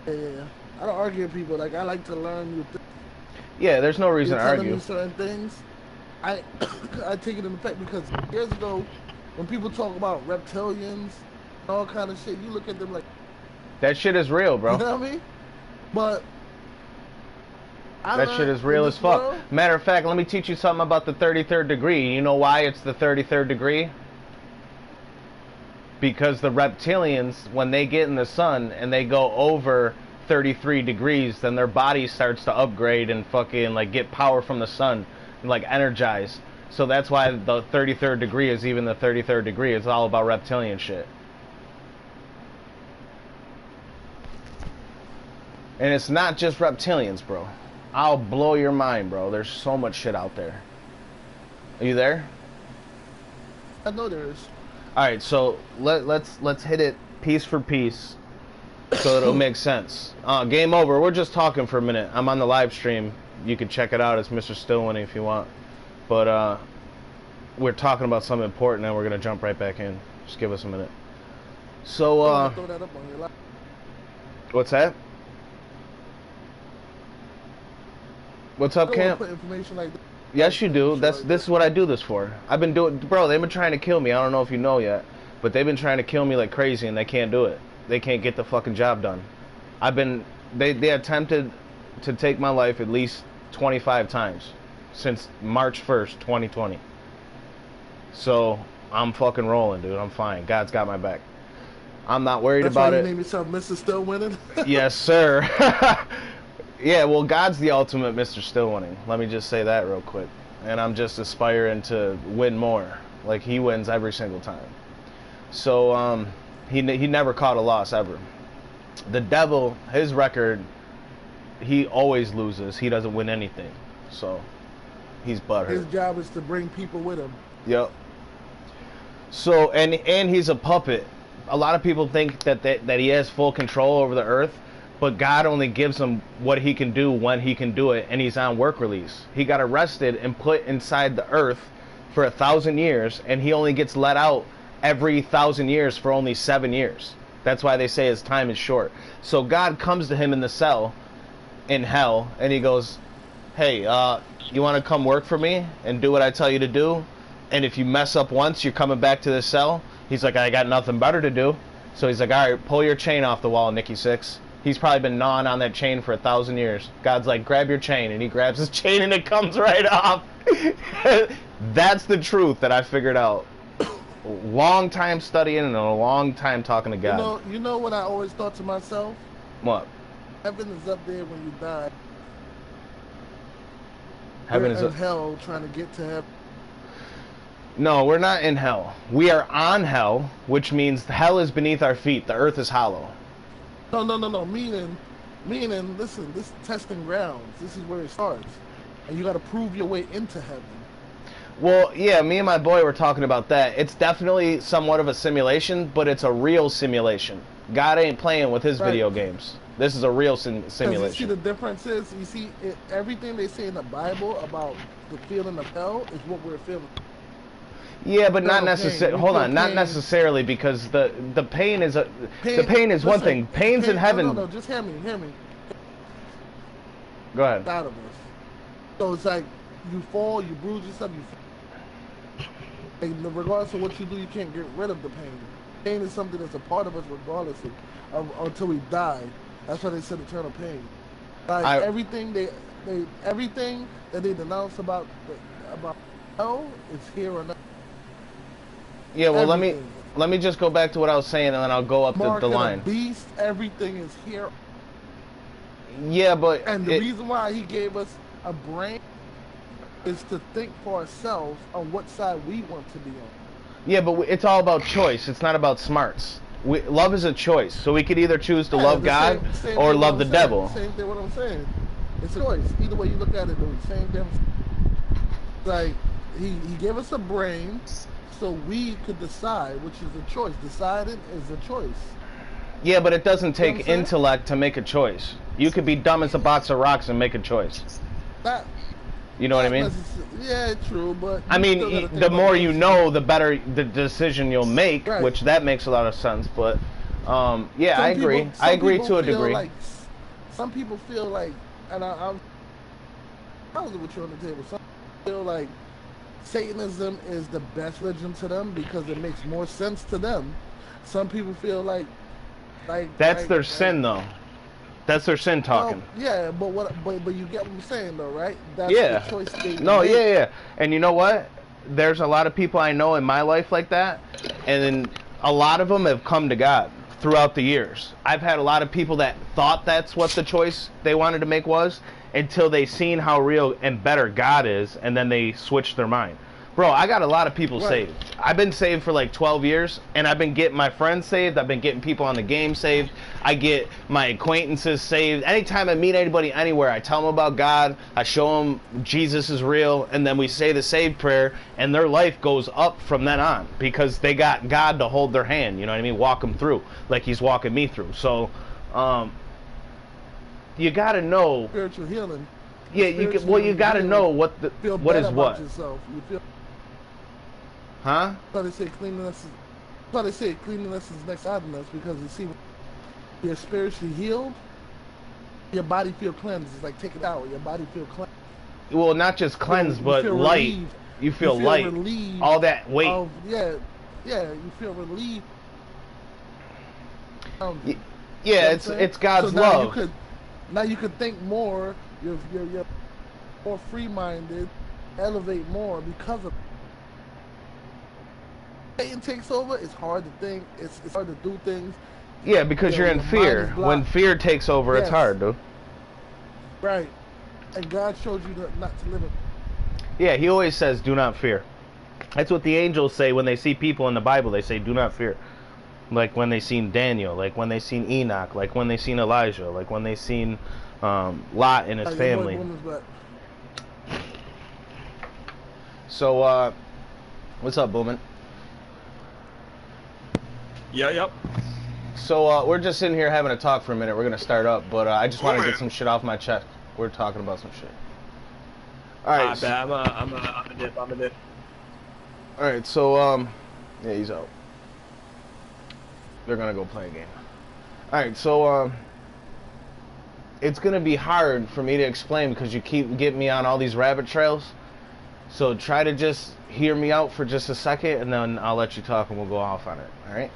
Yeah. I don't argue with people. Like, I like to learn new things. Yeah, there's no reason to argue. Me certain things, I take it in effect because years ago, when people talk about reptilians and all kind of shit, you look at them like that shit is real, bro. You know what I mean? But that shit is real as fuck. Matter of fact, let me teach you something about the 33rd degree. You know why it's the 33rd degree? Because the reptilians, when they get in the sun and they go over 33 degrees, then their body starts to upgrade and fucking like get power from the sun and like energize. So that's why the 33rd degree is even the 33rd degree. It's all about reptilian shit. And it's not just reptilians, bro. I'll blow your mind, bro. There's so much shit out there. Are you there? I know there is. Alright, so let's hit it piece for piece so it'll make sense. Game over. We're just talking for a minute. I'm on the live stream. You can check it out. It's mr-stillwinning if you want. But we're talking about something important and we're going to jump right back in. Just give us a minute. So, throw that up on your live. What's that? What's up, Camp? Put information like that. Yes, you do. This is what I do this for. I've been doing, bro. They've been trying to kill me. I don't know if you know yet, but they've been trying to kill me like crazy, and they can't do it. They can't get the fucking job done. They attempted to take my life at least 25 times since March 1st, 2020. So I'm fucking rolling, dude. I'm fine. God's got my back. I'm not worried about it. That's why you name yourself mr-stillwinning? Yes, sir. Yeah, well, God's the ultimate mr-stillwinning. Let me just say that real quick. And I'm just aspiring to win more. Like, he wins every single time. So, he never caught a loss, ever. The devil, his record, he always loses. He doesn't win anything. So, he's butthurt. His job is to bring people with him. Yep. So, and he's a puppet. A lot of people think that he has full control over the earth. But God only gives him what he can do when he can do it, and he's on work release. He got arrested and put inside the earth for 1,000 years, and he only gets let out every 1,000 years for only 7 years. That's why they say his time is short. So God comes to him in the cell in hell, and he goes, hey, you want to come work for me and do what I tell you to do? And if you mess up once, you're coming back to the cell? He's like, I got nothing better to do. So he's like, all right, pull your chain off the wall, Nicky Six. He's probably been gnawing on that chain for 1,000 years. God's like, grab your chain, and he grabs his chain, and it comes right off. That's the truth that I figured out. Long time studying and a long time talking to God. You know what I always thought to myself? What? Heaven is up there when you die. Heaven is in hell trying to get to heaven. No, we're not in hell. We are on hell, which means hell is beneath our feet. The earth is hollow. No. Meaning, listen, this is testing grounds. This is where it starts. And you got to prove your way into heaven. Well, yeah, me and my boy were talking about that. It's definitely somewhat of a simulation, but it's a real simulation. God ain't playing with his video games. This is a real simulation. You see the difference is, you see, everything they say in the Bible about the feeling of hell is what we're feeling. Yeah, but not necessarily. Hold on, not necessarily, because the pain is the pain is one thing. Pain's in heaven. No, just hear me. Go ahead. Out of us. So it's like you fall, you bruise yourself, and regardless of what you do, you can't get rid of the pain. Pain is something that's a part of us, regardless of until we die. That's why they said eternal pain. Like everything everything that they denounce about hell is here or not. Yeah, well, let me just go back to what I was saying, and then I'll go up the line. Beast, everything is here. Yeah, but and the reason why he gave us a brain is to think for ourselves on what side we want to be on. Yeah, but it's all about choice. It's not about smarts. Love is a choice, so we could either choose to love God or love the devil. Same thing what I'm saying. It's a choice. Either way you look at it, the same thing. Like, he gave us a brain so we could decide, which is a choice. Deciding is a choice. Yeah, but it doesn't take intellect to make a choice. You could be dumb as a box of rocks and make a choice. You know what I mean? Yeah, true, but... I mean, the more you know, the better the decision you'll make, which that makes a lot of sense, but... yeah, I agree. I agree to a degree. Like, some people feel like... And I was with you on the table. Some people feel like Satanism is the best religion to them because it makes more sense to them. Some people feel like... That's their sin, though. That's their sin talking. Yeah, but you get what I'm saying, though, right? That's the choice they make. Yeah. And you know what? There's a lot of people I know in my life like that, and then a lot of them have come to God throughout the years. I've had a lot of people that thought that's what the choice they wanted to make was, until they seen how real and better God is, and then they switched their mind. Bro, I got a lot of people saved. I've been saved for like 12 years, and I've been getting my friends saved. I've been getting people on the game saved. I get my acquaintances saved. Anytime I meet anybody anywhere, I tell them about God. I show them Jesus is real, and then we say the saved prayer, and their life goes up from then on because they got God to hold their hand, you know what I mean? Walk them through like he's walking me through. So, you got to know. Spiritual healing. Yeah, you got to know what is what. Yourself. You feel. Huh? They say cleanliness is next godliness because you see, you're spiritually healed, your body feel cleansed. It's like take it out, your body feel cleansed. Well, not just cleansed, but light. Relieved. You feel light. Relieved all that weight. You feel relieved. It's God's love. Now you could think more. You're more free-minded, elevate more because of. Satan takes over, it's hard to think, it's hard to do things. Yeah, because you're in fear. When fear takes over, it's hard, dude. Right. And God showed you not to live it. Yeah, he always says, do not fear. That's what the angels say when they see people in the Bible. They say, do not fear. Like when they seen Daniel, like when they seen Enoch, like when they seen Elijah, like when they seen Lot and his family. So, what's up, Boomin? Yep. So we're just sitting here having a talk for a minute. We're gonna start up, but I just want to get some shit off my chest. We're talking about some shit. All right. I'm a dip. All right. So yeah, he's out. They're gonna go play a game. All right. So it's gonna be hard for me to explain because you keep getting me on all these rabbit trails. So try to just hear me out for just a second, and then I'll let you talk, and we'll go off on it. All right.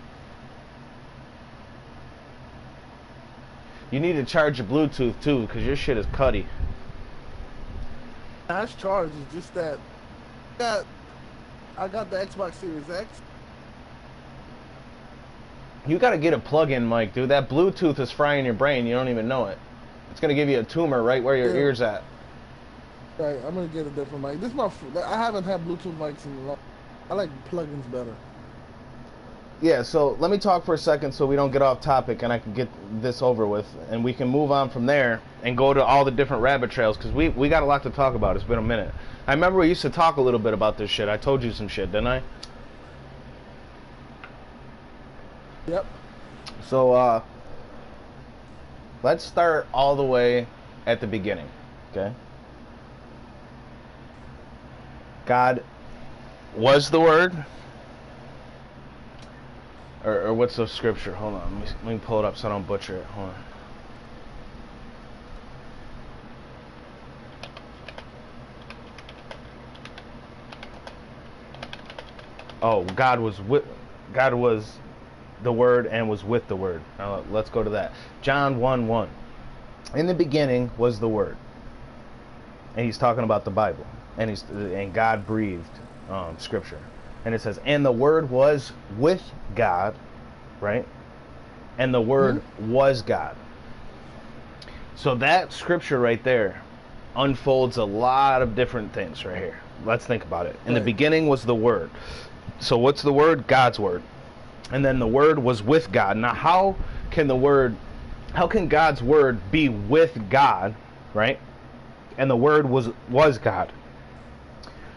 You need to charge your Bluetooth too, because your shit is cutty. That's charged. It's just that I got the Xbox Series X. You gotta get a plug-in mic, dude. That Bluetooth is frying your brain. You don't even know it. It's gonna give you a tumor right where your ear's at. Right. I'm gonna get a different mic. I haven't had Bluetooth mics in a long. I like plugins better. Yeah, so let me talk for a second so we don't get off topic and I can get this over with, and we can move on from there and go to all the different rabbit trails, because we got a lot to talk about. It's been a minute. I remember we used to talk a little bit about this shit. I told you some shit, didn't I? Yep. So, let's start all the way at the beginning, okay? God was the Word. Or what's the scripture? Hold on. Let me pull it up so I don't butcher it. Hold on. Oh, God was the Word and was with the Word. Now let's go to that. John 1:1. In the beginning was the Word. And he's talking about the Bible. And God breathed scripture. And it says, and the Word was with God, right? And the Word was God. So that scripture right there unfolds a lot of different things right here. Let's think about it. In the beginning was the Word. So what's the Word? God's Word. And then the Word was with God. Now how can God's Word be with God, right? And the Word was God.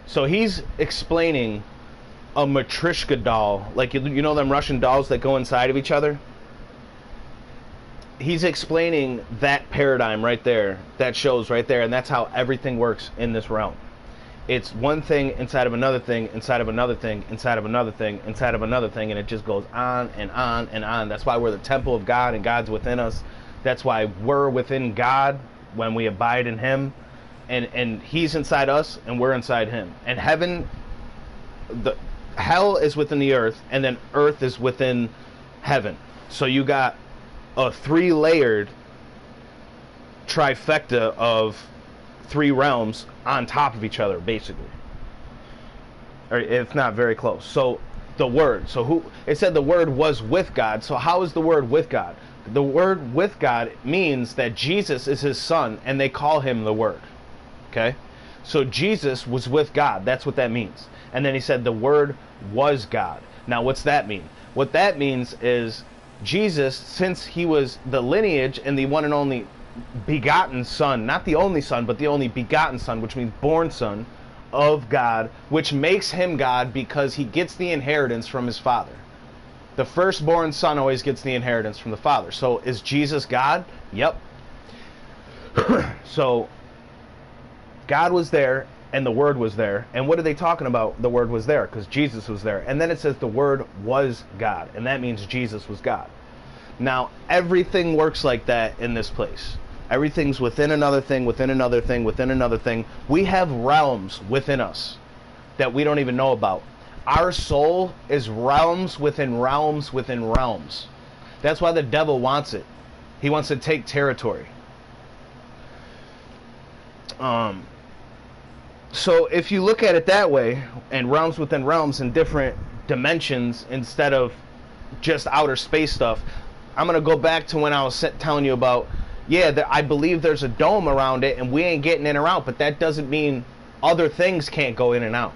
So he's explaining a matryoshka doll, like you know them Russian dolls that go inside of each other? He's explaining that paradigm right there, that shows right there, and that's how everything works in this realm. It's one thing inside of another thing, inside of another thing, inside of another thing, inside of another thing, and it just goes on and on and on. That's why we're the temple of God and God's within us. That's why we're within God when we abide in Him, and He's inside us and we're inside Him. And hell is within the earth, and then earth is within heaven. So you got a 3-layered trifecta of 3 realms on top of each other, basically, or if not very close. So the Word, it said the Word was with God. So how is the Word with God? The Word with God means that Jesus is His Son, and they call Him the Word. Okay, so Jesus was with God. That's what that means. And then he said the Word was God. Now what's that mean? What that means is Jesus, since He was the lineage and the one and only begotten Son, not the only Son, but the only begotten Son, which means born Son of God, which makes Him God because He gets the inheritance from His Father. The firstborn son always gets the inheritance from the Father. So is Jesus God? Yep. So God was there and the Word was there. And what are they talking about? The Word was there because Jesus was there. And then it says the Word was God, and that means Jesus was God. Now everything works like that in this place. Everything's within another thing, within another thing, within another thing. We have realms within us that we don't even know about. Our soul is realms within realms within realms. That's why the devil wants it. He wants to take territory. So if you look at it that way, and realms within realms in different dimensions instead of just outer space stuff, I'm going to go back to when I was telling you about, I believe there's a dome around it and we ain't getting in or out, but that doesn't mean other things can't go in and out.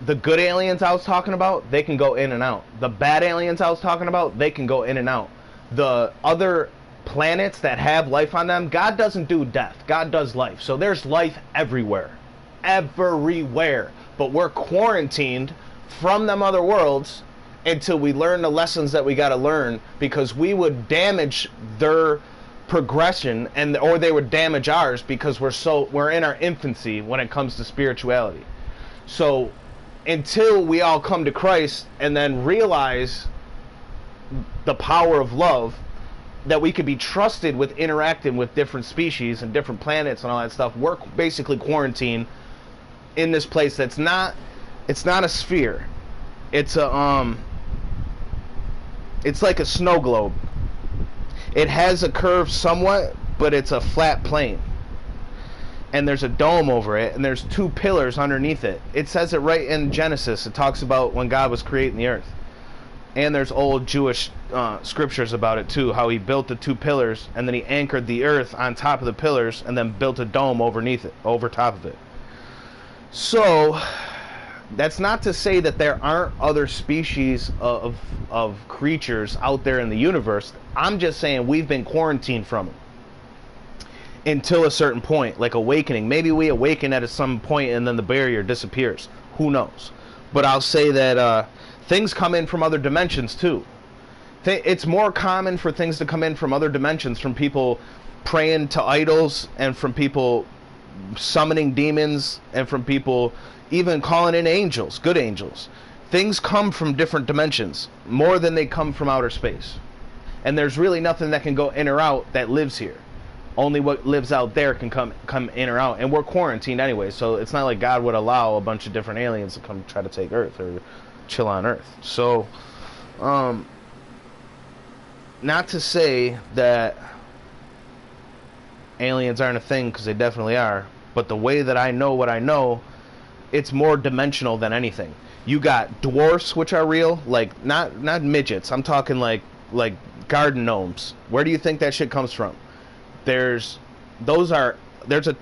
The good aliens I was talking about, they can go in and out. The bad aliens I was talking about, they can go in and out. The other planets that have life on them, God doesn't do death. God does life. So there's life everywhere. Everywhere. But we're quarantined from them other worlds until we learn the lessons that we got to learn, because we would damage their progression or they would damage ours because we're in our infancy when it comes to spirituality. So until we all come to Christ and then realize the power of love, that we could be trusted with interacting with different species and different planets and all that stuff, we're basically quarantined in this place that's not, it's not a sphere. It's it's like a snow globe. It has a curve somewhat, but it's a flat plane. And there's a dome over it, and there's 2 pillars underneath it. It says it right in Genesis. It talks about when God was creating the earth. And there's old Jewish scriptures about it too, how He built the 2 pillars, and then He anchored the earth on top of the pillars, and then built a dome underneath it, over top of it. So that's not to say that there aren't other species of creatures out there in the universe. I'm just saying we've been quarantined from them until a certain point, like awakening. Maybe we awaken at some point and then the barrier disappears. Who knows? But I'll say that things come in from other dimensions too. It's more common for things to come in from other dimensions, from people praying to idols, and from people summoning demons, and from people even calling in angels, good angels. Things come from different dimensions more than they come from outer space. And there's really nothing that can go in or out that lives here. Only what lives out there can come in or out. And we're quarantined anyway, so it's not like God would allow a bunch of different aliens to come try to take Earth or chill on Earth. So, not to say that aliens aren't a thing, because they definitely are, but the way that I know what I know, it's more dimensional than anything. You got dwarfs, which are real, like not midgets. I'm talking like garden gnomes. Where do you think that shit comes from? There's a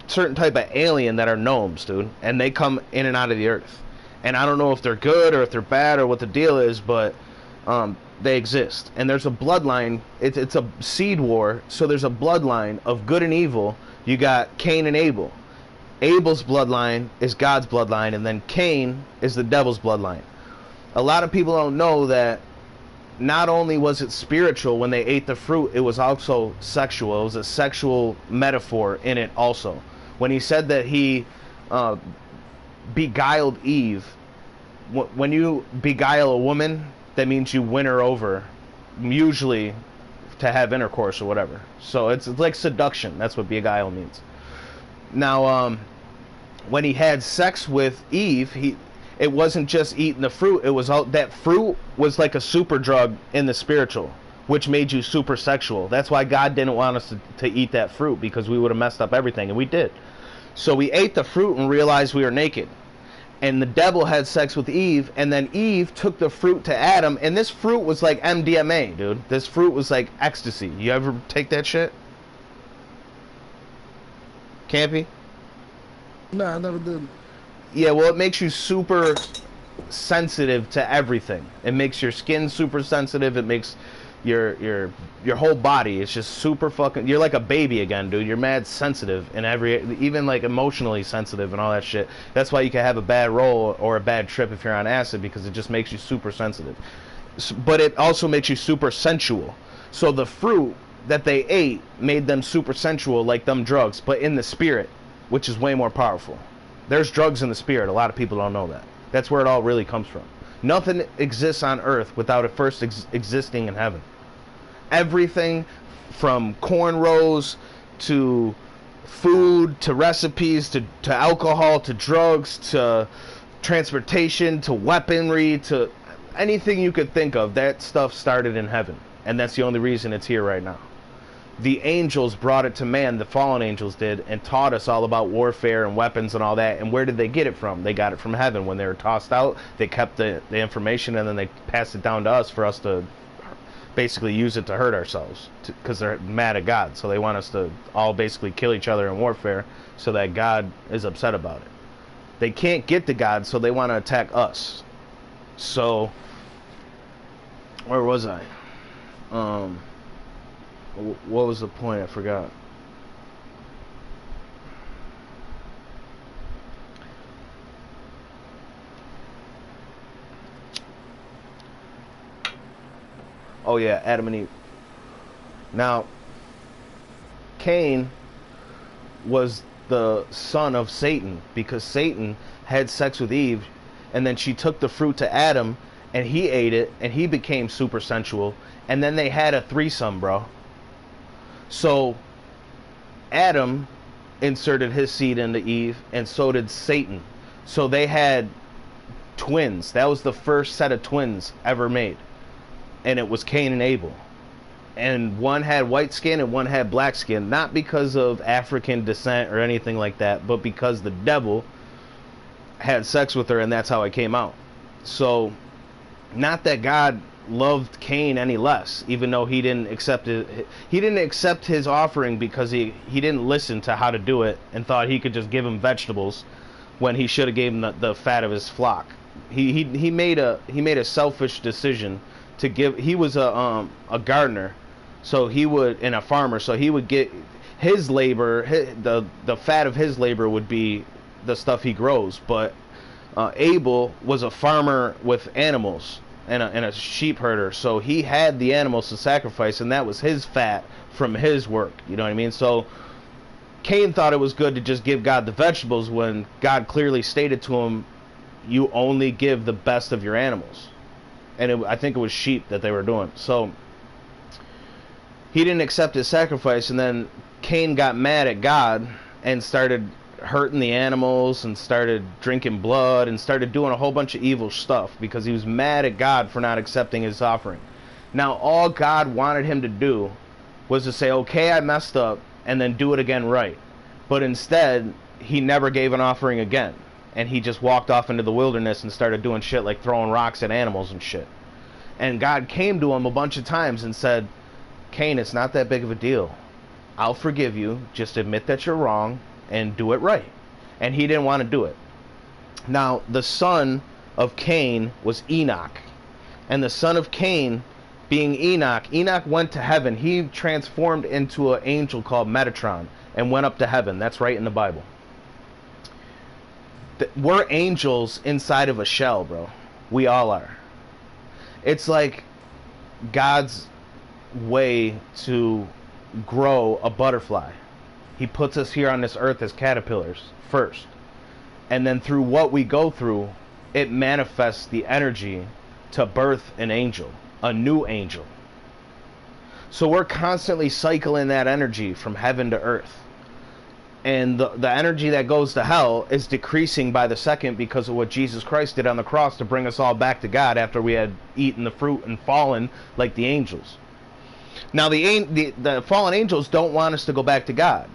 certain type of alien that are gnomes, dude, and they come in and out of the earth. And I don't know if they're good or if they're bad or what the deal is, but they exist. And there's a bloodline. It's a seed war, so there's a bloodline of good and evil. You got Cain and Abel. Abel's bloodline is God's bloodline, and then Cain is the devil's bloodline. A lot of people don't know that not only was it spiritual when they ate the fruit, it was also sexual. It was a sexual metaphor in it also. When he said that he beguiled Eve, when you beguile a woman, that means you win her over, usually to have intercourse or whatever. So it's like seduction. That's what beguile means. Now, when he had sex with Eve, it wasn't just eating the fruit. It was all that fruit was like a super drug in the spiritual, which made you super sexual. That's why God didn't want us to eat that fruit, because we would have messed up everything, and we did. So we ate the fruit and realized we were naked. And the devil had sex with Eve, and then Eve took the fruit to Adam, and this fruit was like MDMA, dude. This fruit was like ecstasy. You ever take that shit? Campy? Nah, I never did. Yeah, well, it makes you super sensitive to everything. It makes your skin super sensitive. It makes your whole body. It's just super fucking. You're like a baby again, dude. You're mad sensitive and even like emotionally sensitive and all that shit. That's why you can have a bad roll or a bad trip if you're on acid, because it just makes you super sensitive. But it also makes you super sensual. So the fruit that they ate made them super sensual, like them drugs, but in the spirit, which is way more powerful. There's drugs in the spirit. A lot of people don't know that. That's where it all really comes from. Nothing exists on earth without it first existing in heaven. Everything from cornrows to food to recipes to alcohol to drugs to transportation to weaponry to anything you could think of, that stuff started in heaven. And that's the only reason it's here right now. The angels brought it to man, the fallen angels did, and taught us all about warfare and weapons and all that. And where did they get it from? They got it from heaven. When they were tossed out, they kept the information, and then they passed it down to us for us to basically use it to hurt ourselves, because they're mad at God. So they want us to all basically kill each other in warfare so that God is upset about it. They can't get to God, so they want to attack us. So, where was I? What was the point? I forgot. Oh yeah, Adam and Eve. Now, Cain was the son of Satan, because Satan had sex with Eve, and then she took the fruit to Adam, and he ate it, and he became super sensual, and then they had a threesome, bro. So Adam inserted his seed into Eve, and so did Satan. So they had twins. That was the first set of twins ever made. And it was Cain and Abel. And one had white skin and one had black skin. Not because of African descent or anything like that, but because the devil had sex with her, and that's how it came out. So, not that God loved Cain any less, even though he didn't accept it. He didn't accept his offering because he didn't listen to how to do it, and thought he could just give him vegetables when he should have gave him the fat of his flock. He made a selfish decision to give. He was a gardener, so he would, and a farmer, so he would get his labor, the fat of his labor would be the stuff he grows. But Abel was a farmer with animals and a sheep herder, so he had the animals to sacrifice, and that was his fat from his work. You know what I mean? So Cain thought it was good to just give God the vegetables, when God clearly stated to him, you only give the best of your animals. And I think it was sheep that they were doing. So he didn't accept his sacrifice, and then Cain got mad at God and started hurting the animals and started drinking blood and started doing a whole bunch of evil stuff because he was mad at God for not accepting his offering. Now all God wanted him to do was to say, okay, I messed up, and then do it again right. But instead, he never gave an offering again, and he just walked off into the wilderness and started doing shit like throwing rocks at animals and shit. And God came to him a bunch of times and said, Cain, it's not that big of a deal. I'll forgive you. Just admit that you're wrong and do it right. And he didn't want to do it. Now, the son of Cain was Enoch. And the son of Cain being Enoch, Enoch went to heaven. He transformed into an angel called Metatron and went up to heaven. That's right in the Bible. We're angels inside of a shell, bro. We all are. It's like God's way to grow a butterfly. He puts us here on this earth as caterpillars first. And then through what we go through, it manifests the energy to birth an angel, a new angel. So we're constantly cycling that energy from heaven to earth. And the energy that goes to hell is decreasing by the second because of what Jesus Christ did on the cross to bring us all back to God after we had eaten the fruit and fallen like the angels. Now the fallen angels don't want us to go back to God.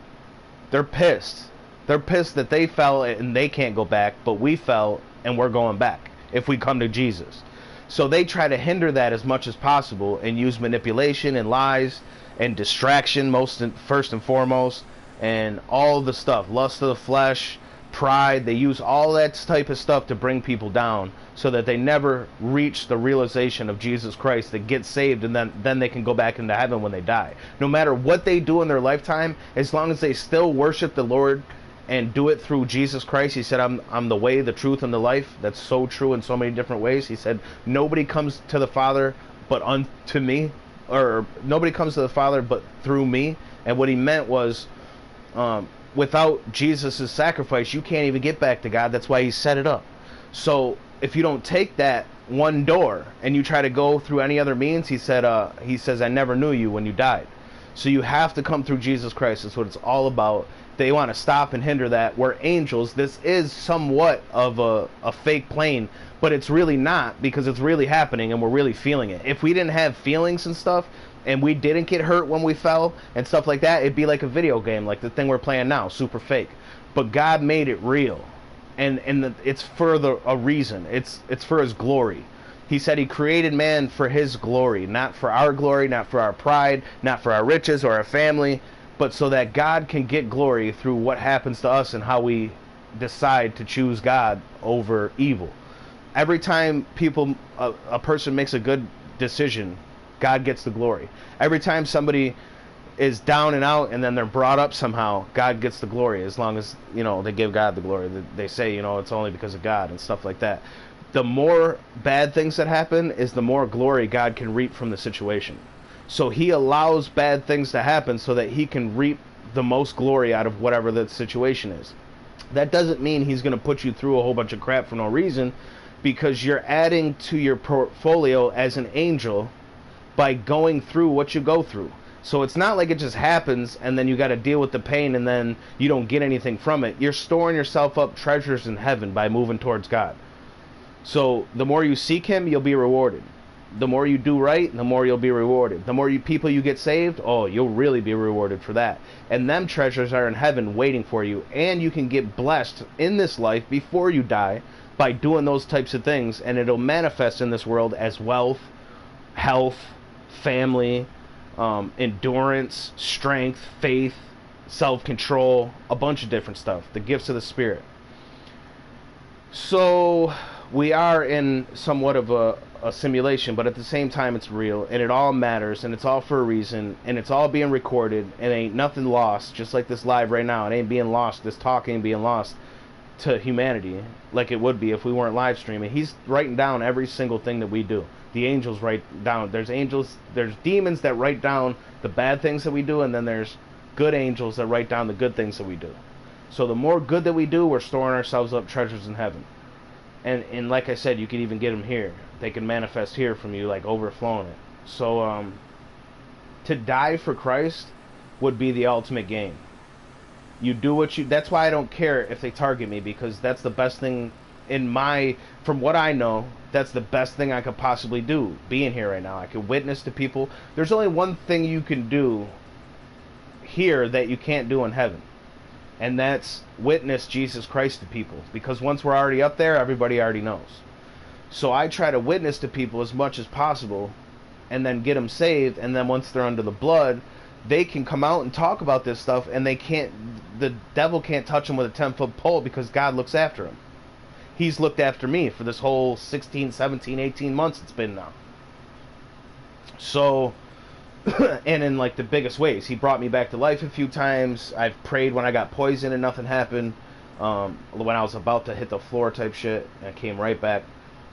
They're pissed. They're pissed that they fell and they can't go back, but we fell and we're going back if we come to Jesus. So they try to hinder that as much as possible and use manipulation and lies and distraction first and foremost, and all the stuff, lust of the flesh, pride. They use all that type of stuff to bring people down so that they never reach the realization of Jesus Christ, that get saved, and then they can go back into heaven when they die. No matter what they do in their lifetime, as long as they still worship the Lord and do it through Jesus Christ. He said, I'm the way, the truth, and the life. That's so true in so many different ways. He said, nobody comes to the Father but unto me, or nobody comes to the Father but through me. And what he meant was, without Jesus' sacrifice, you can't even get back to God. That's why he set it up. So if you don't take that one door and you try to go through any other means, he says, I never knew you when you died. So you have to come through Jesus Christ. That's what it's all about. They want to stop and hinder that. We're angels. This is somewhat of a fake plane, but it's really not, because it's really happening and we're really feeling it. If we didn't have feelings and stuff, and we didn't get hurt when we fell and stuff like that, it'd be like a video game, like the thing we're playing now, super fake. But God made it real, and it's for a reason. It's for his glory. He said he created man for his glory, not for our glory, not for our pride, not for our riches or our family, but so that God can get glory through what happens to us and how we decide to choose God over evil. Every time a person makes a good decision, God gets the glory. Every time somebody is down and out and then they're brought up somehow, God gets the glory, as long as, they give God the glory. They say, it's only because of God and stuff like that. The more bad things that happen is the more glory God can reap from the situation. So he allows bad things to happen so that he can reap the most glory out of whatever the situation is. That doesn't mean he's going to put you through a whole bunch of crap for no reason, because you're adding to your portfolio as an angel by going through what you go through. So it's not like it just happens and then you got to deal with the pain and then you don't get anything from it. You're storing yourself up treasures in heaven by moving towards God. So the more you seek him, you'll be rewarded. The more you do right, the more you'll be rewarded. The more people you get saved, you'll really be rewarded for that. And them treasures are in heaven waiting for you. And you can get blessed in this life before you die by doing those types of things. And it'll manifest in this world as wealth, health, family, endurance, strength, faith, self-control, a bunch of different stuff. The gifts of the Spirit. So we are in somewhat of a simulation, but at the same time it's real, and it all matters, and it's all for a reason, and it's all being recorded, and ain't nothing lost. Just like this live right now, it ain't being lost. This talk ain't being lost to humanity like it would be if we weren't live streaming. He's writing down every single thing that we do. The angels write down. There's demons that write down the bad things that we do, and then there's good angels that write down the good things that we do. So the more good that we do, we're storing ourselves up treasures in heaven. And like I said, you can even get them here. They can manifest here from you, like overflowing it. So to die for Christ would be the ultimate gain. You do that's why I don't care if they target me, because that's the best thing from what I know, that's the best thing I could possibly do, being here right now. I can witness to people. There's only one thing you can do here that you can't do in heaven, and that's witness Jesus Christ to people, because once we're already up there, everybody already knows. So I try to witness to people as much as possible, and then get them saved, and then once they're under the blood, they can come out and talk about this stuff, and the devil can't touch them with a 10-foot pole, because God looks after them. he's looked after me for this whole 16, 17, 18 months it's been now. So, and in like the biggest ways, he brought me back to life a few times. I've prayed when I got poisoned and nothing happened. When I was about to hit the floor type shit, and I came right back.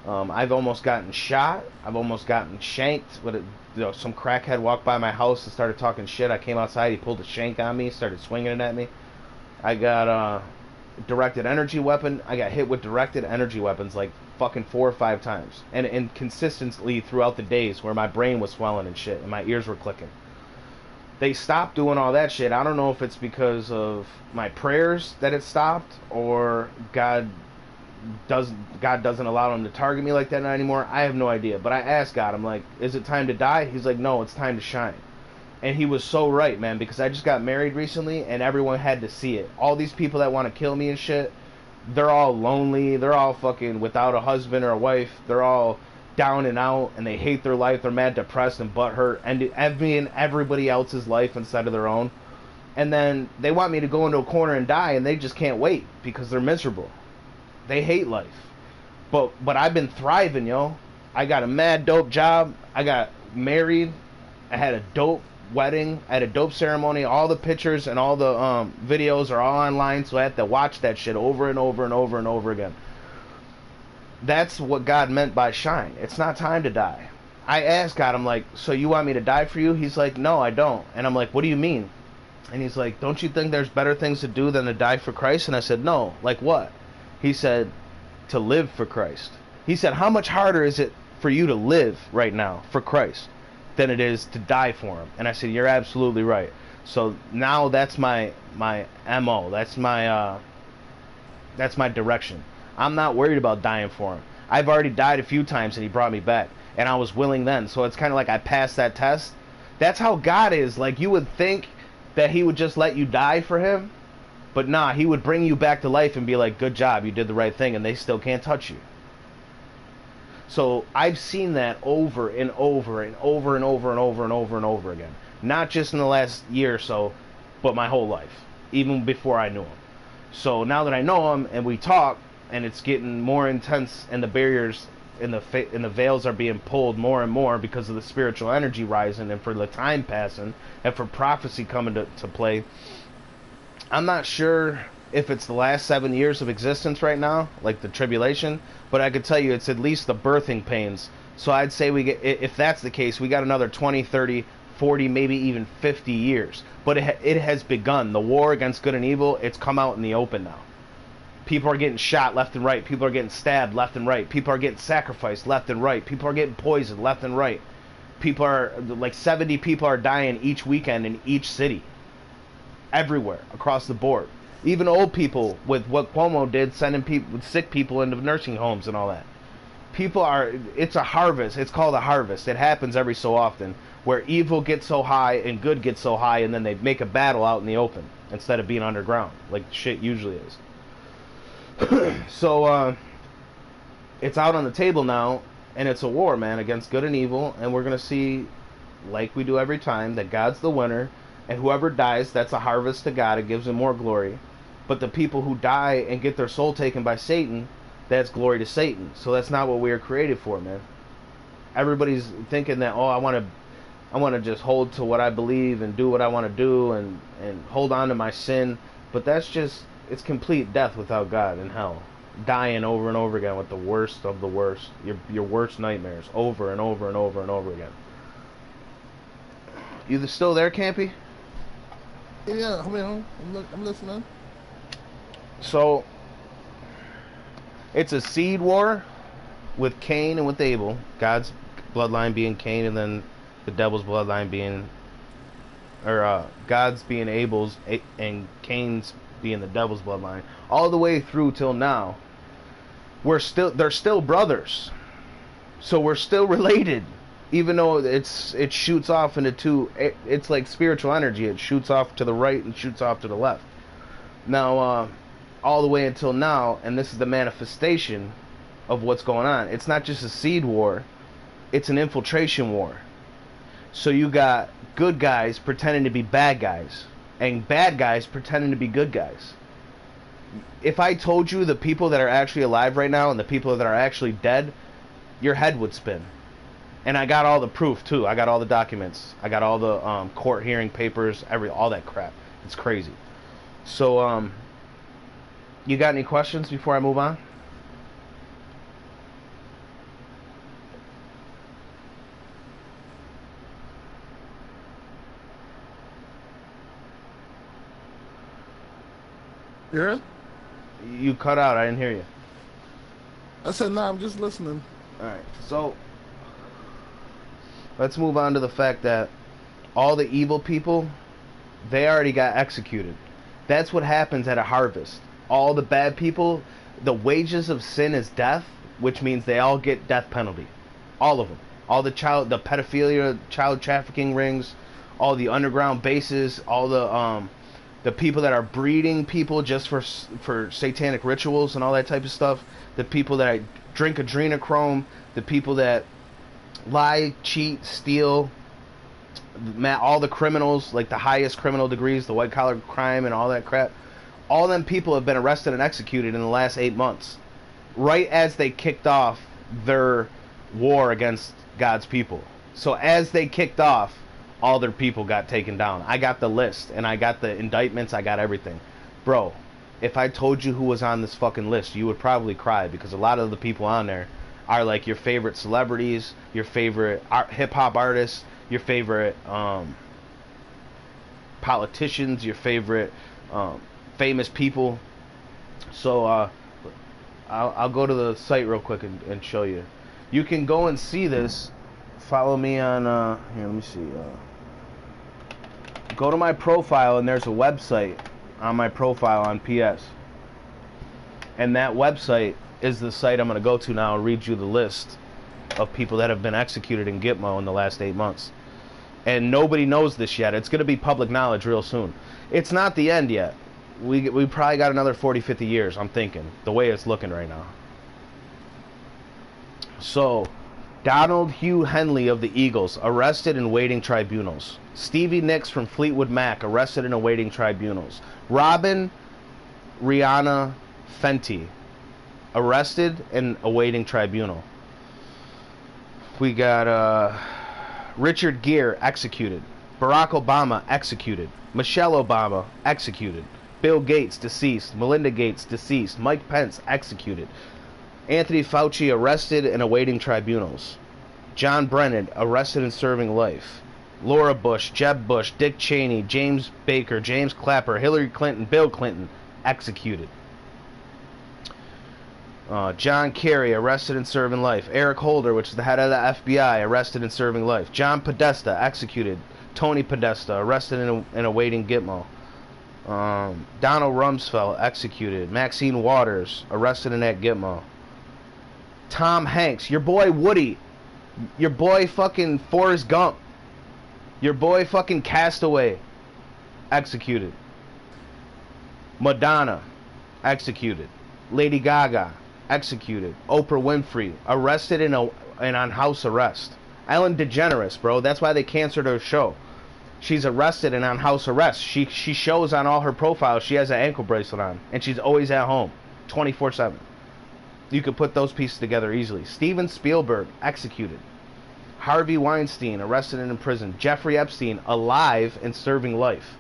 I've almost gotten shot. I've almost gotten shanked. But some crackhead walked by my house and started talking shit. I came outside. He pulled a shank on me, started swinging it at me. I got directed energy weapon. I got hit with directed energy weapons like fucking 4 or 5 times, and consistently throughout the days where my brain was swelling and shit, and my ears were clicking. They stopped doing all that shit. I don't know if it's because of my prayers that it stopped, or God doesn't allow them to target me like that anymore. I have no idea. But I asked God, I'm like, is it time to die? He's like, no, it's time to shine. And he was so right, man, because I just got married recently, and everyone had to see it. All these people that want to kill me and shit, they're all lonely. They're all fucking without a husband or a wife. They're all down and out, and they hate their life. They're mad, depressed, and butthurt, and envying everybody else's life instead of their own. And then they want me to go into a corner and die, and they just can't wait because they're miserable. They hate life. But I've been thriving, yo. I got a mad dope job. I got married. I had a dope wedding. I had a dope ceremony. All the pictures and all the videos are all online, so I have to watch that shit over and over and over and over again. That's what God meant by shine. It's not time to die. I asked God, I'm like, so you want me to die for you? He's like, no, I don't. And I'm like, what do you mean? And he's like, don't you think there's better things to do than to die for Christ? And I said, no. Like what? He said, to live for Christ. He said, how much harder is it for you to live right now for Christ than it is to die for him? And I said, you're absolutely right. So now that's my MO. That's my direction. I'm not worried about dying for him. I've already died a few times and he brought me back, and I was willing then. So it's kind of like I passed that test. That's how God is. Like, you would think that he would just let you die for him, but nah, he would bring you back to life and be like, good job, you did the right thing, and they still can't touch you. So I've seen that over and over and over and over and over and over and over again. Not just in the last year or so, but my whole life, even before I knew him. So now that I know him and we talk, and it's getting more intense, and the barriers and the veils are being pulled more and more because of the spiritual energy rising, and for the time passing, and for prophecy coming to play. I'm not sure if it's the last 7 years of existence right now, like the tribulation, but I could tell you it's at least the birthing pains. So I'd say if that's the case, we got another 20, 30, 40, maybe even 50 years. But it has begun. The war against good and evil, it's come out in the open now. People are getting shot left and right. People are getting stabbed left and right. People are getting sacrificed left and right. People are getting poisoned left and right. People are, like 70 people are dying each weekend in each city. Everywhere, across the board. Even old people, with what Cuomo did, sending sick people into nursing homes and all that. It's a harvest. It's called a harvest. It happens every so often, where evil gets so high and good gets so high, and then they make a battle out in the open instead of being underground, like shit usually is. So, it's out on the table now, and it's a war, man, against good and evil, and we're going to see, like we do every time, that God's the winner, and whoever dies, that's a harvest to God. It gives him more glory. But the people who die and get their soul taken by Satan, that's glory to Satan. So that's not what we are created for, man. Everybody's thinking that, oh, I want to just hold to what I believe and do what I want to do and hold on to my sin. But that's just, it's complete death without God in hell. Dying over and over again with the worst of the worst. Your worst nightmares over and over and over and over again. You still there, Campy? Yeah, I'm listening. So, it's a seed war with Cain and with Abel. God's bloodline being Cain, and then the devil's bloodline being, God's being Abel's, and Cain's being the devil's bloodline. All the way through till now, they're still brothers. So we're still related. Even though it shoots off into two, it's like spiritual energy. It shoots off to the right and shoots off to the left. Now, all the way until now, and this is the manifestation of what's going on. It's not just a seed war, it's an infiltration war. So you got good guys pretending to be bad guys, and bad guys pretending to be good guys. If I told you the people that are actually alive right now and the people that are actually dead, your head would spin. And I got all the proof too. I got all the documents. I got all the court hearing papers, all that crap. It's crazy. So, you got any questions before I move on? You heard? You cut out. I didn't hear you. I said, nah, I'm just listening. Alright, so let's move on to the fact that all the evil people, they already got executed. That's what happens at a harvest. All the bad people, the wages of sin is death, which means they all get death penalty. All of them. All the pedophilia, child trafficking rings, all the underground bases, all the people that are breeding people just for satanic rituals and all that type of stuff, the people that drink adrenochrome, the people that lie, cheat, steal, all the criminals, like the highest criminal degrees, the white collar crime and all that crap, all them people have been arrested and executed in the last 8 months, right as they kicked off their war against God's people. So as they kicked off, all their people got taken down. I got the list, and I got the indictments, I got everything. Bro, if I told you who was on this fucking list, you would probably cry, because a lot of the people on there are like your favorite celebrities, your favorite hip-hop artists, your favorite politicians, your favorite famous people. So I'll go to the site real quick and show you. You can go and see this. Follow me on here, let me see. Go to my profile, and there's a website on my profile on PS. And that website is the site I'm going to go to now and read you the list of people that have been executed in Gitmo in the last 8 months. And nobody knows this yet. It's going to be public knowledge real soon. It's not the end yet. We probably got another 40, 50 years, I'm thinking, the way it's looking right now. So, Donald Hugh Henley of the Eagles, arrested and awaiting tribunals. Stevie Nicks from Fleetwood Mac, arrested and awaiting tribunals. Robin Rihanna Fenty, arrested and awaiting tribunal. We got Richard Gere, executed. Barack Obama, executed. Michelle Obama, executed. Bill Gates, deceased. Melinda Gates, deceased. Mike Pence, executed. Anthony Fauci, arrested and awaiting tribunals. John Brennan, arrested and serving life. Laura Bush, Jeb Bush, Dick Cheney, James Baker, James Clapper, Hillary Clinton, Bill Clinton, executed. John Kerry, arrested and serving life. Eric Holder, which is the head of the FBI, arrested and serving life. John Podesta, executed. Tony Podesta, arrested and awaiting Gitmo. Donald Rumsfeld, executed. Maxine Waters, arrested and at Gitmo. Tom Hanks, your boy Woody, your boy fucking Forrest Gump, your boy fucking Castaway, executed. Madonna, executed. Lady Gaga, executed. Oprah Winfrey, arrested and on house arrest. Ellen DeGeneres, bro, that's why they canceled her show. She's arrested and on house arrest. She shows on all her profiles she has an ankle bracelet on, and she's always at home, 24/7. You could put those pieces together easily. Steven Spielberg, executed. Harvey Weinstein, arrested and in prison. Jeffrey Epstein, alive and serving life.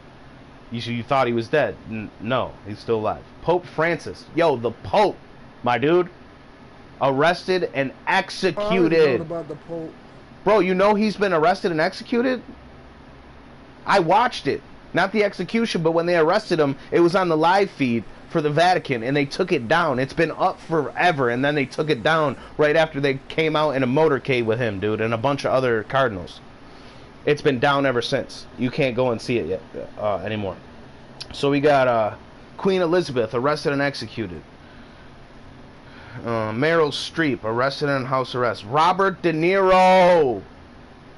You thought he was dead. No, he's still alive. Pope Francis, yo, the Pope, my dude, arrested and executed. I heard about the Pope. Bro, you know he's been arrested and executed? I watched it. Not the execution, but when they arrested him, it was on the live feed for the Vatican, and they took it down. It's been up forever, and then they took it down right after they came out in a motorcade with him, dude, and a bunch of other cardinals. It's been down ever since. You can't go and see it yet anymore. So we got Queen Elizabeth, arrested and executed. Meryl Streep, arrested and house arrest. Robert De Niro,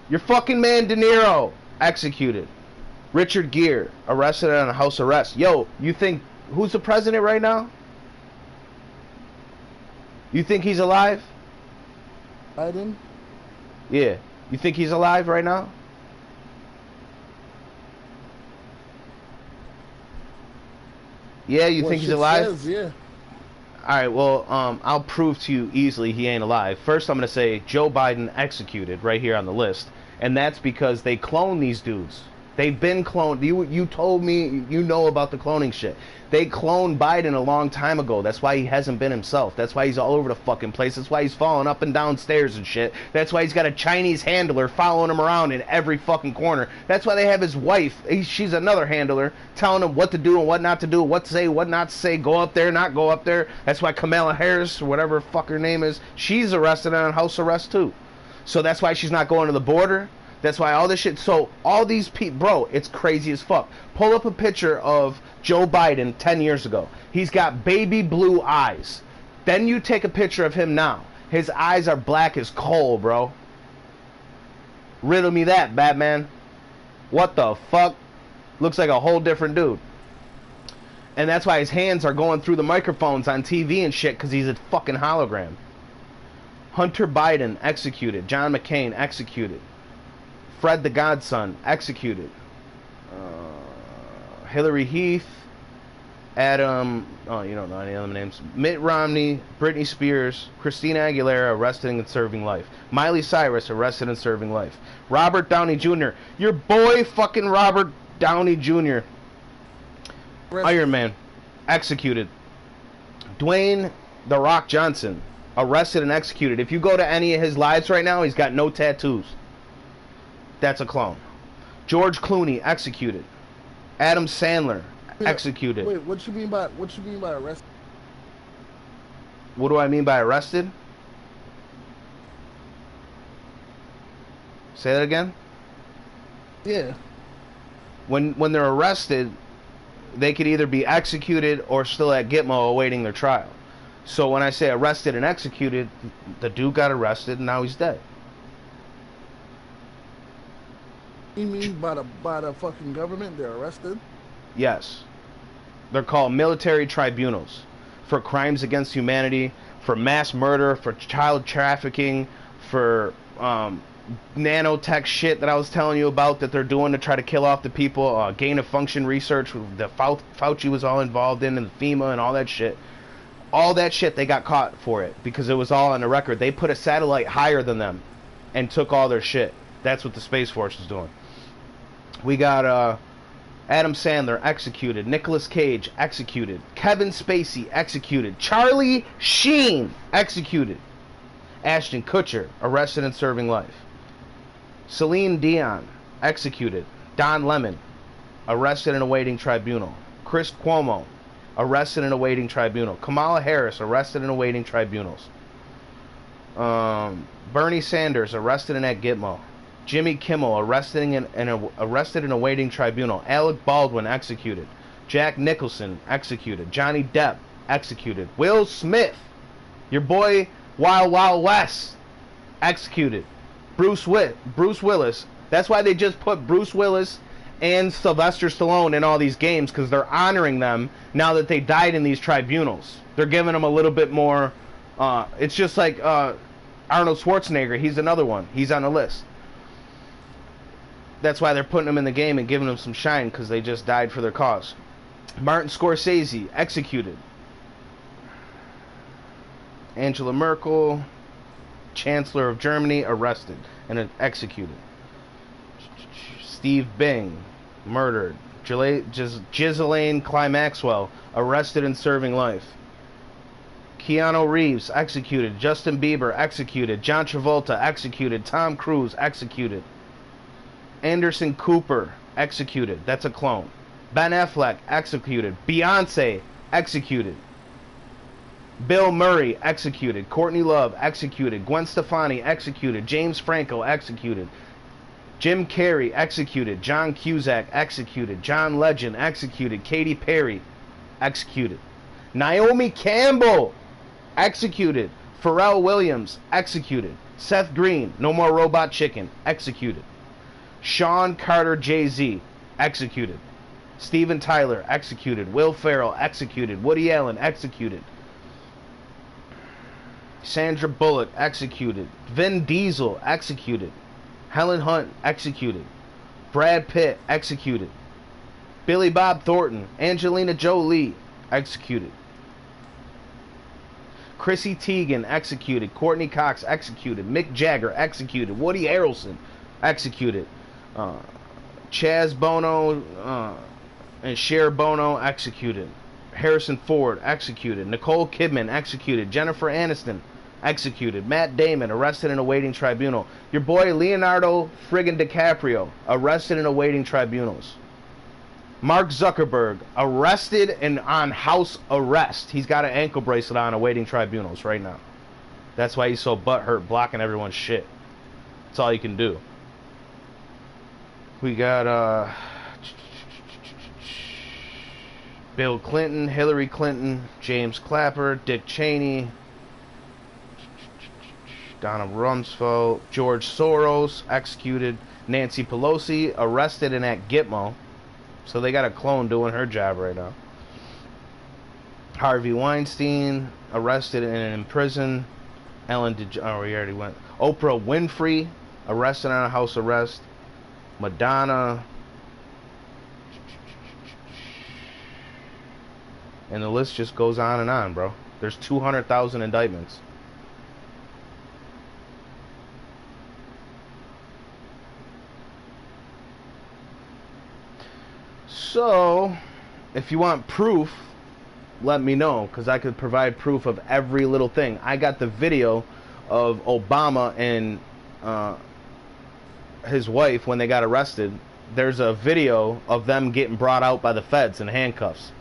your fucking man De Niro, executed. Richard Gere, arrested and on house arrest. Yo, you think, who's the president right now? You think he's alive? Biden? Yeah. You think he's alive right now? Yeah, you think he's alive? Says, yeah. Alright, well, I'll prove to you easily he ain't alive. First, I'm going to say Joe Biden executed right here on the list. And that's because they clone these dudes. They've been cloned. You told me you know about the cloning shit. They cloned Biden a long time ago. That's why he hasn't been himself. That's why he's all over the fucking place. That's why he's falling up and down stairs and shit. That's why he's got a Chinese handler following him around in every fucking corner. That's why they have his wife. She's another handler telling him what to do and what not to do, what to say, what not to say, go up there, not go up there. That's why Kamala Harris, or whatever fuck her name is, she's arrested on house arrest too. So that's why she's not going to the border. That's why all this shit. So all these people, bro, it's crazy as fuck. Pull up a picture of Joe Biden 10 years ago. He's got baby blue eyes. Then you take a picture of him now. His eyes are black as coal, bro. Riddle me that, Batman. What the fuck? Looks like a whole different dude. And that's why his hands are going through the microphones on TV and shit, because he's a fucking hologram. Hunter Biden executed. John McCain executed. Fred the Godson executed. Hillary Heath, Adam, oh, you don't know any other names. Mitt Romney, Britney Spears, Christina Aguilera arrested and serving life. Miley Cyrus arrested and serving life. Robert Downey Jr., your boy fucking Robert Downey Jr. Iron Man executed. Dwayne The Rock Johnson arrested and executed. If you go to any of his lives right now, he's got no tattoos. That's a clone. George Clooney executed. Adam Sandler executed. Wait, what you mean by arrested? What do I mean by arrested? Say that again? Yeah. When they're arrested, they could either be executed or still at Gitmo awaiting their trial. So when I say arrested and executed, the dude got arrested and now he's dead. You mean by the fucking government they're arrested? Yes. They're called military tribunals for crimes against humanity, for mass murder, for child trafficking, for nanotech shit that I was telling you about that they're doing to try to kill off the people, gain of function research that Fauci was all involved in, and FEMA and all that shit. All that shit, they got caught for it because it was all on the record. They put a satellite higher than them and took all their shit. That's what the Space Force is doing. We got Adam Sandler executed, Nicolas Cage executed, Kevin Spacey executed, Charlie Sheen executed, Ashton Kutcher arrested and serving life, Celine Dion executed, Don Lemon arrested and awaiting tribunal, Chris Cuomo arrested and awaiting tribunal, Kamala Harris arrested and awaiting tribunals, Bernie Sanders arrested and at Gitmo, Jimmy Kimmel arrested and awaiting tribunal. Alec Baldwin executed. Jack Nicholson executed. Johnny Depp executed. Will Smith, your boy Wild Wild West, executed. Bruce Willis. That's why they just put Bruce Willis and Sylvester Stallone in all these games, because they're honoring them now that they died in these tribunals. They're giving them a little bit more. It's just like Arnold Schwarzenegger. He's another one. He's on the list. That's why they're putting them in the game and giving them some shine, because they just died for their cause. Martin Scorsese, executed. Angela Merkel, Chancellor of Germany, arrested and executed. Steve Bing, murdered. Ghislaine Maxwell, arrested and serving life. Keanu Reeves, executed. Justin Bieber, executed. John Travolta, executed. Tom Cruise, executed. Anderson Cooper, executed. That's a clone. Ben Affleck, executed. Beyonce, executed. Bill Murray, executed. Courtney Love, executed. Gwen Stefani, executed. James Franco, executed. Jim Carrey, executed. John Cusack, executed. John Legend, executed. Katy Perry, executed. Naomi Campbell, executed. Pharrell Williams, executed. Seth Green, No More Robot Chicken, executed. Sean Carter Jay-Z, executed. Steven Tyler, executed. Will Ferrell, executed. Woody Allen, executed. Sandra Bullock, executed. Vin Diesel, executed. Helen Hunt, executed. Brad Pitt, executed. Billy Bob Thornton, Angelina Jolie, executed. Chrissy Teigen, executed. Courtney Cox, executed. Mick Jagger, executed. Woody Harrelson, executed. Chaz Bono and Cher Bono, executed. Harrison Ford, executed. Nicole Kidman, executed. Jennifer Aniston, executed. Matt Damon, arrested and awaiting tribunal. Your boy Leonardo friggin' DiCaprio, arrested and awaiting tribunals. Mark Zuckerberg, arrested and on house arrest. He's got an ankle bracelet on, awaiting tribunals right now. That's why he's so butthurt, blocking everyone's shit. That's all you can do. We got Bill Clinton, Hillary Clinton, James Clapper, Dick Cheney, Donald Rumsfeld, George Soros, executed. Nancy Pelosi, arrested and at Gitmo. So they got a clone doing her job right now. Harvey Weinstein, arrested and in prison. Oh, we already went. Oprah Winfrey, arrested on a house arrest. Madonna. And the list just goes on and on, bro. There's 200,000 indictments. So, if you want proof, let me know, because I could provide proof of every little thing. I got the video of Obama and his wife when they got arrested. There's a video of them getting brought out by the feds in handcuffs.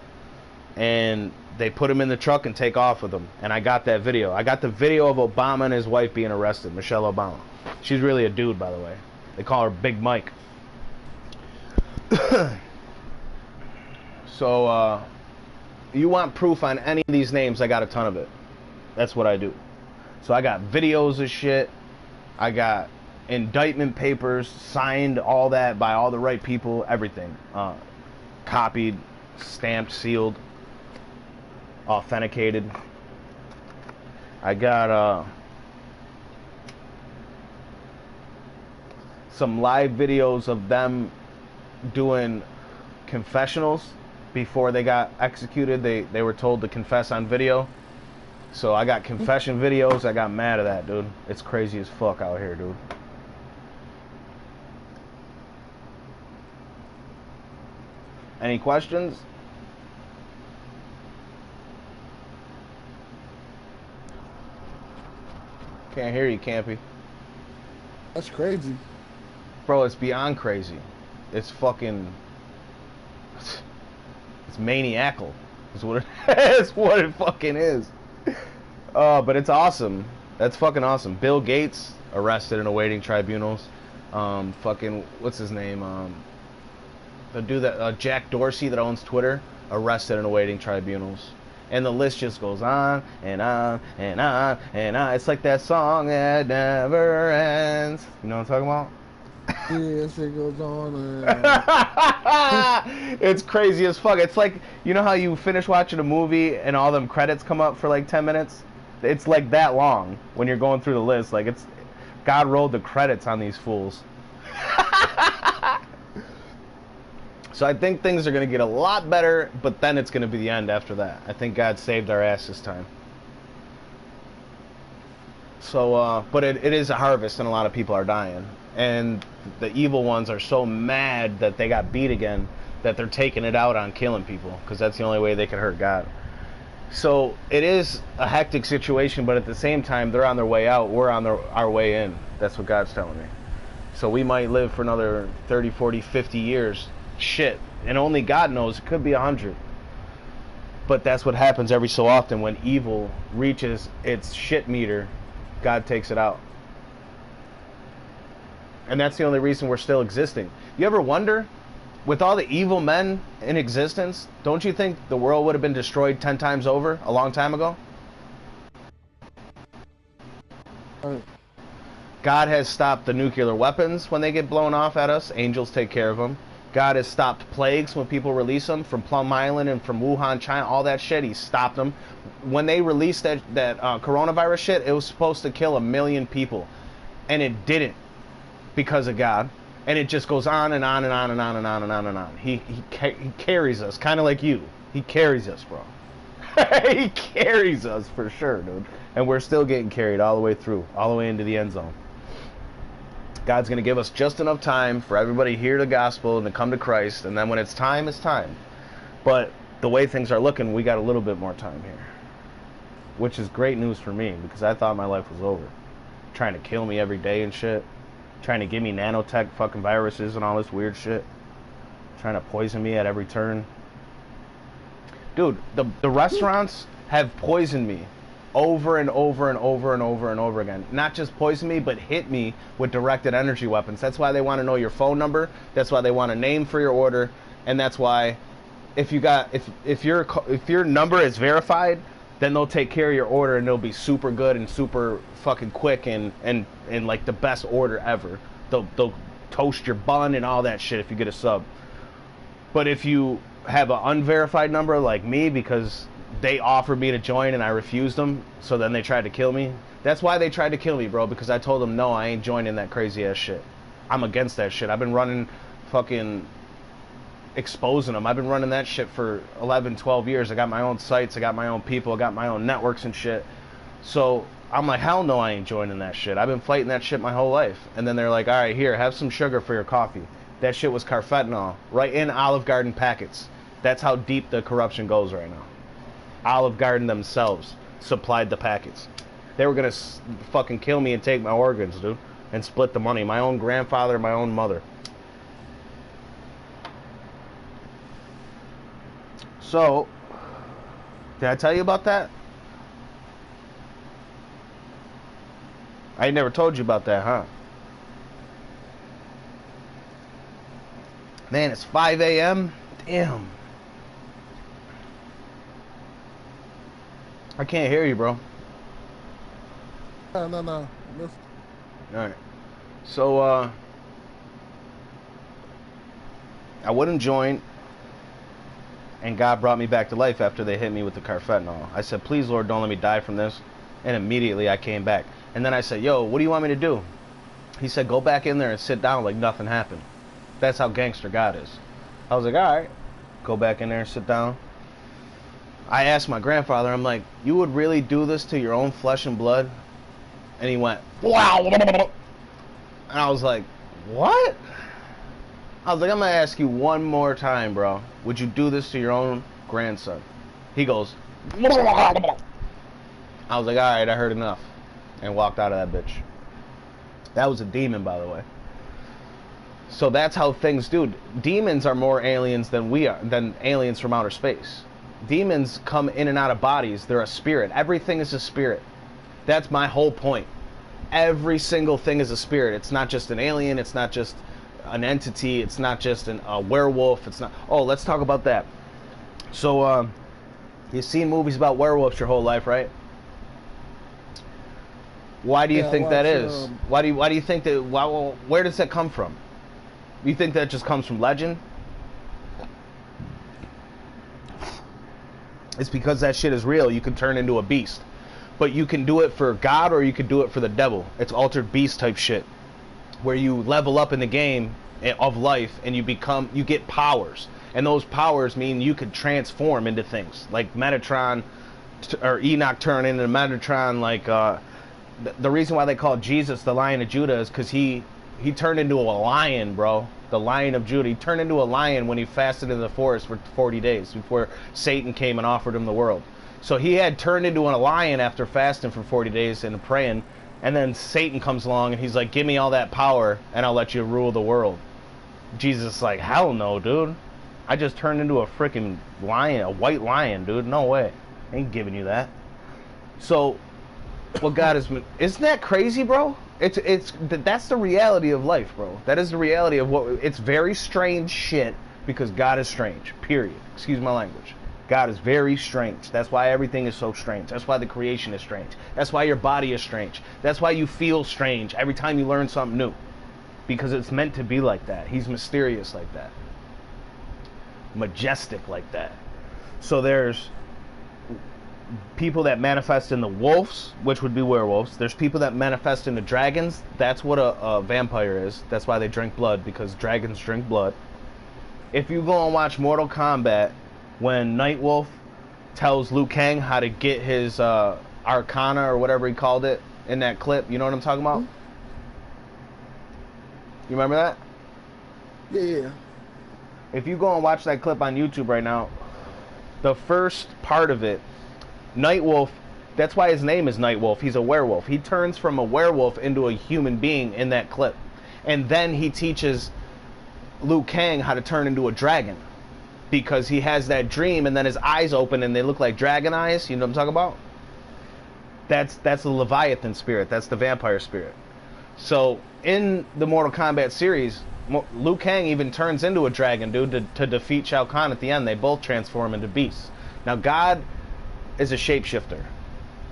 And they put him in the truck and take off with him. And I got that video. I got the video of Obama and his wife being arrested, Michelle Obama. She's really a dude, by the way. They call her Big Mike. So, you want proof on any of these names, I got a ton of it. That's what I do. So I got videos of shit. I got indictment papers, signed, all that, by all the right people, everything. Copied, stamped, sealed, authenticated. I got some live videos of them doing confessionals. Before they got executed, they were told to confess on video. So I got confession videos. I got mad at that, dude. It's crazy as fuck out here, dude. Any questions? Can't hear you, Campy. That's crazy. Bro, it's beyond crazy. It's fucking... It's maniacal. Is what it's what it fucking is. But it's awesome. That's fucking awesome. Bill Gates arrested and awaiting tribunals. Fucking what's his name? The dude that Jack Dorsey that owns Twitter, arrested and awaiting tribunals. And the list just goes on and on and on and on. It's like that song that never ends. You know what I'm talking about? Yes, it goes on. It's crazy as fuck. It's like, you know how you finish watching a movie and all them credits come up for like 10 minutes? It's like that long when you're going through the list. Like, it's God rolled the credits on these fools. So I think things are going to get a lot better, but then it's going to be the end after that. I think God saved our ass this time. So, but it is a harvest, and a lot of people are dying. And the evil ones are so mad that they got beat again that they're taking it out on killing people, because that's the only way they can hurt God. So it is a hectic situation, but at the same time, they're on their way out. We're on our way in. That's what God's telling me. So we might live for another 30, 40, 50 years. Shit. And only God knows. It could be 100. But that's what happens every so often when evil reaches its shit meter. God takes it out. And that's the only reason we're still existing. You ever wonder, with all the evil men in existence, don't you think the world would have been destroyed 10 times over a long time ago? God has stopped the nuclear weapons when they get blown off at us. Angels take care of them. God has stopped plagues when people release them from Plum Island and from Wuhan, China, all that shit. He stopped them. When they released that coronavirus shit, it was supposed to kill 1 million people. And it didn't, because of God. And it just goes on and on and on and on and on and on and on. He carries us, kind of like you. He carries us, bro. He carries us for sure, dude. And we're still getting carried all the way through, all the way into the end zone. God's going to give us just enough time for everybody to hear the gospel and to come to Christ. And then when it's time, it's time. But the way things are looking, we got a little bit more time here. Which is great news for me, because I thought my life was over. Trying to kill me every day and shit. Trying to give me nanotech fucking viruses and all this weird shit. Trying to poison me at every turn. Dude, the restaurants have poisoned me over and over and over and over and over again. Not just poison me, but hit me with directed energy weapons. That's why they want to know your phone number. That's why they want a name for your order. And that's why if your number is verified, then they'll take care of your order and they'll be super good and super fucking quick and like the best order ever. They'll toast your bun and all that shit if you get a sub. But if you have an unverified number like me, because they offered me to join and I refused them, so then they tried to kill me. That's why they tried to kill me, bro, because I told them, no, I ain't joining that crazy ass shit. I'm against that shit. I've been running fucking exposing them. I've been running that shit for 11, 12 years. I got my own sites, I got my own people, I got my own networks and shit. So I'm like, hell no, I ain't joining that shit. I've been fighting that shit my whole life. And then they're like, all right, here, have some sugar for your coffee. That shit was carfentanil, right in Olive Garden packets. That's how deep the corruption goes right now. Olive Garden themselves supplied the packets. They were gonna fucking kill me and take my organs, dude, and split the money. My own grandfather, my own mother. So, did I tell you about that? I never told you about that, huh? Man, it's 5 a.m. Damn. I can't hear you, bro. No. Alright. So, I wouldn't join, and God brought me back to life after they hit me with the carfentanil. I said, please, Lord, don't let me die from this. And immediately I came back. And then I said, yo, what do you want me to do? He said, go back in there and sit down like nothing happened. That's how gangster God is. I was like, alright. Go back in there and sit down. I asked my grandfather, I'm like, you would really do this to your own flesh and blood? And he went, wow. And I was like, what? I was like, I'm going to ask you one more time, bro. Would you do this to your own grandson? He goes, I was like, alright, I heard enough. And walked out of that bitch. That was a demon, by the way. So that's how things do. Demons are more aliens than we are, than aliens from outer space. Demons come in and out of bodies. They're a spirit. Everything is a spirit. That's my whole point. Every single thing is a spirit. It's not just an alien. It's not just an entity. It's not just a werewolf. It's not. Oh, let's talk about that. So, you've seen movies about werewolves your whole life, right? Why do you think that is? Why do you think that? Where does that come from? You think that just comes from legend? It's because that shit is real. You can turn into a beast. But you can do it for God or you can do it for the devil. It's altered beast type shit. Where you level up in the game of life and you get powers. And those powers mean you could transform into things. Like Metatron, or Enoch turned into Metatron. Like, the reason why they call Jesus the Lion of Judah is because he turned into a lion, bro. The Lion of Judah. He turned into a lion when he fasted in the forest for 40 days before Satan came and offered him the world. So he had turned into a lion after fasting for 40 days and praying. And then Satan comes along and he's like, give me all that power and I'll let you rule the world. Jesus is like, hell no, dude. I just turned into a freaking lion, a white lion, dude. No way. I ain't giving you that. So, what God has been... Isn't that crazy, bro? That's the reality of life, bro. That is the reality of what... It's very strange shit because God is strange, period. Excuse my language. God is very strange. That's why everything is so strange. That's why the creation is strange. That's why your body is strange. That's why you feel strange every time you learn something new. Because it's meant to be like that. He's mysterious like that. Majestic like that. So there's people that manifest in the wolves, which would be werewolves. There's people that manifest into dragons. That's what a vampire is. That's why they drink blood, because dragons drink blood. If you go and watch Mortal Kombat, when Nightwolf tells Liu Kang how to get his arcana or whatever he called it in that clip. You know what I'm talking about? You remember that? Yeah. If you go and watch that clip on YouTube right now, the first part of it, Nightwolf, that's why his name is Nightwolf. He's a werewolf. He turns from a werewolf into a human being in that clip. And then he teaches Liu Kang how to turn into a dragon. Because he has that dream and then his eyes open and they look like dragon eyes. You know what I'm talking about? That's the Leviathan spirit. That's the vampire spirit. So in the Mortal Kombat series, Liu Kang even turns into a dragon, dude, to defeat Shao Kahn at the end. They both transform into beasts. Now, God is a shapeshifter.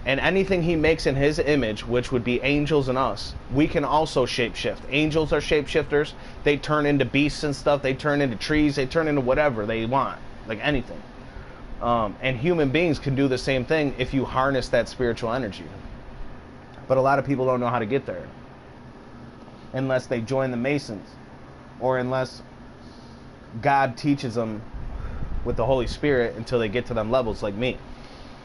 And anything he makes in his image, which would be angels and us, we can also shapeshift. Angels are shapeshifters. They turn into beasts and stuff. They turn into trees. They turn into whatever they want, like anything. And human beings can do the same thing if you harness that spiritual energy. But a lot of people don't know how to get there. Unless they join the Masons. Or unless God teaches them with the Holy Spirit until they get to them levels like me.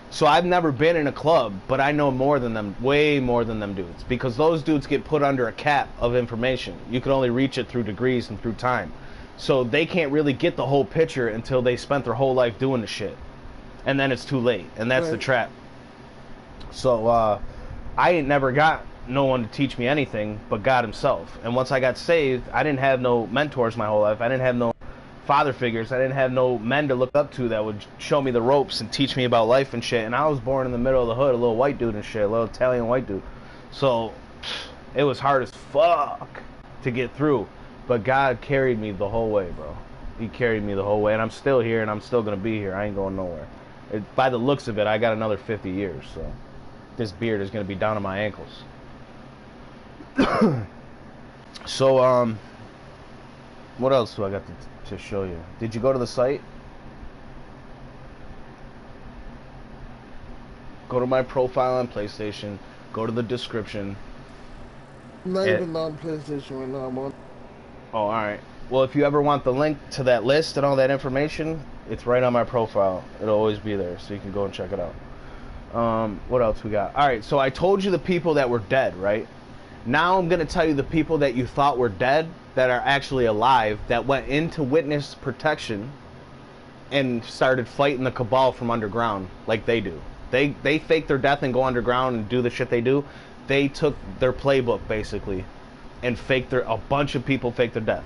So I've never been in a club, but I know more than them, way more than them dudes. Because those dudes get put under a cap of information. You can only reach it through degrees and through time. So they can't really get the whole picture until they spent their whole life doing the shit. And then it's too late. And that's the trap. So I ain't never got no one to teach me anything but God himself. And once I got saved, I didn't have no mentors my whole life. I didn't have no father figures. I didn't have no men to look up to that would show me the ropes and teach me about life and shit. And I was born in the middle of the hood, a little white dude and shit, a little Italian white dude. So it was hard as fuck to get through. But God carried me the whole way, bro. He carried me the whole way. And I'm still here and I'm still going to be here. I ain't going nowhere. By the looks of it, I got another 50 years. So this beard is going to be down to my ankles. So, what else do I got to show you? Did you go to the site? Go to my profile on PlayStation. Go to the description. I'm not even on PlayStation right now. I'm on. Oh, alright. Well, if you ever want the link to that list and all that information, it's right on my profile. It'll always be there, so you can go and check it out. What else we got? Alright, so I told you the people that were dead, right? Now I'm going to tell you the people that you thought were dead that are actually alive, that went into witness protection and started fighting the cabal from underground like they do. They fake their death and go underground and do the shit they do. They took their playbook basically and a bunch of people faked their death.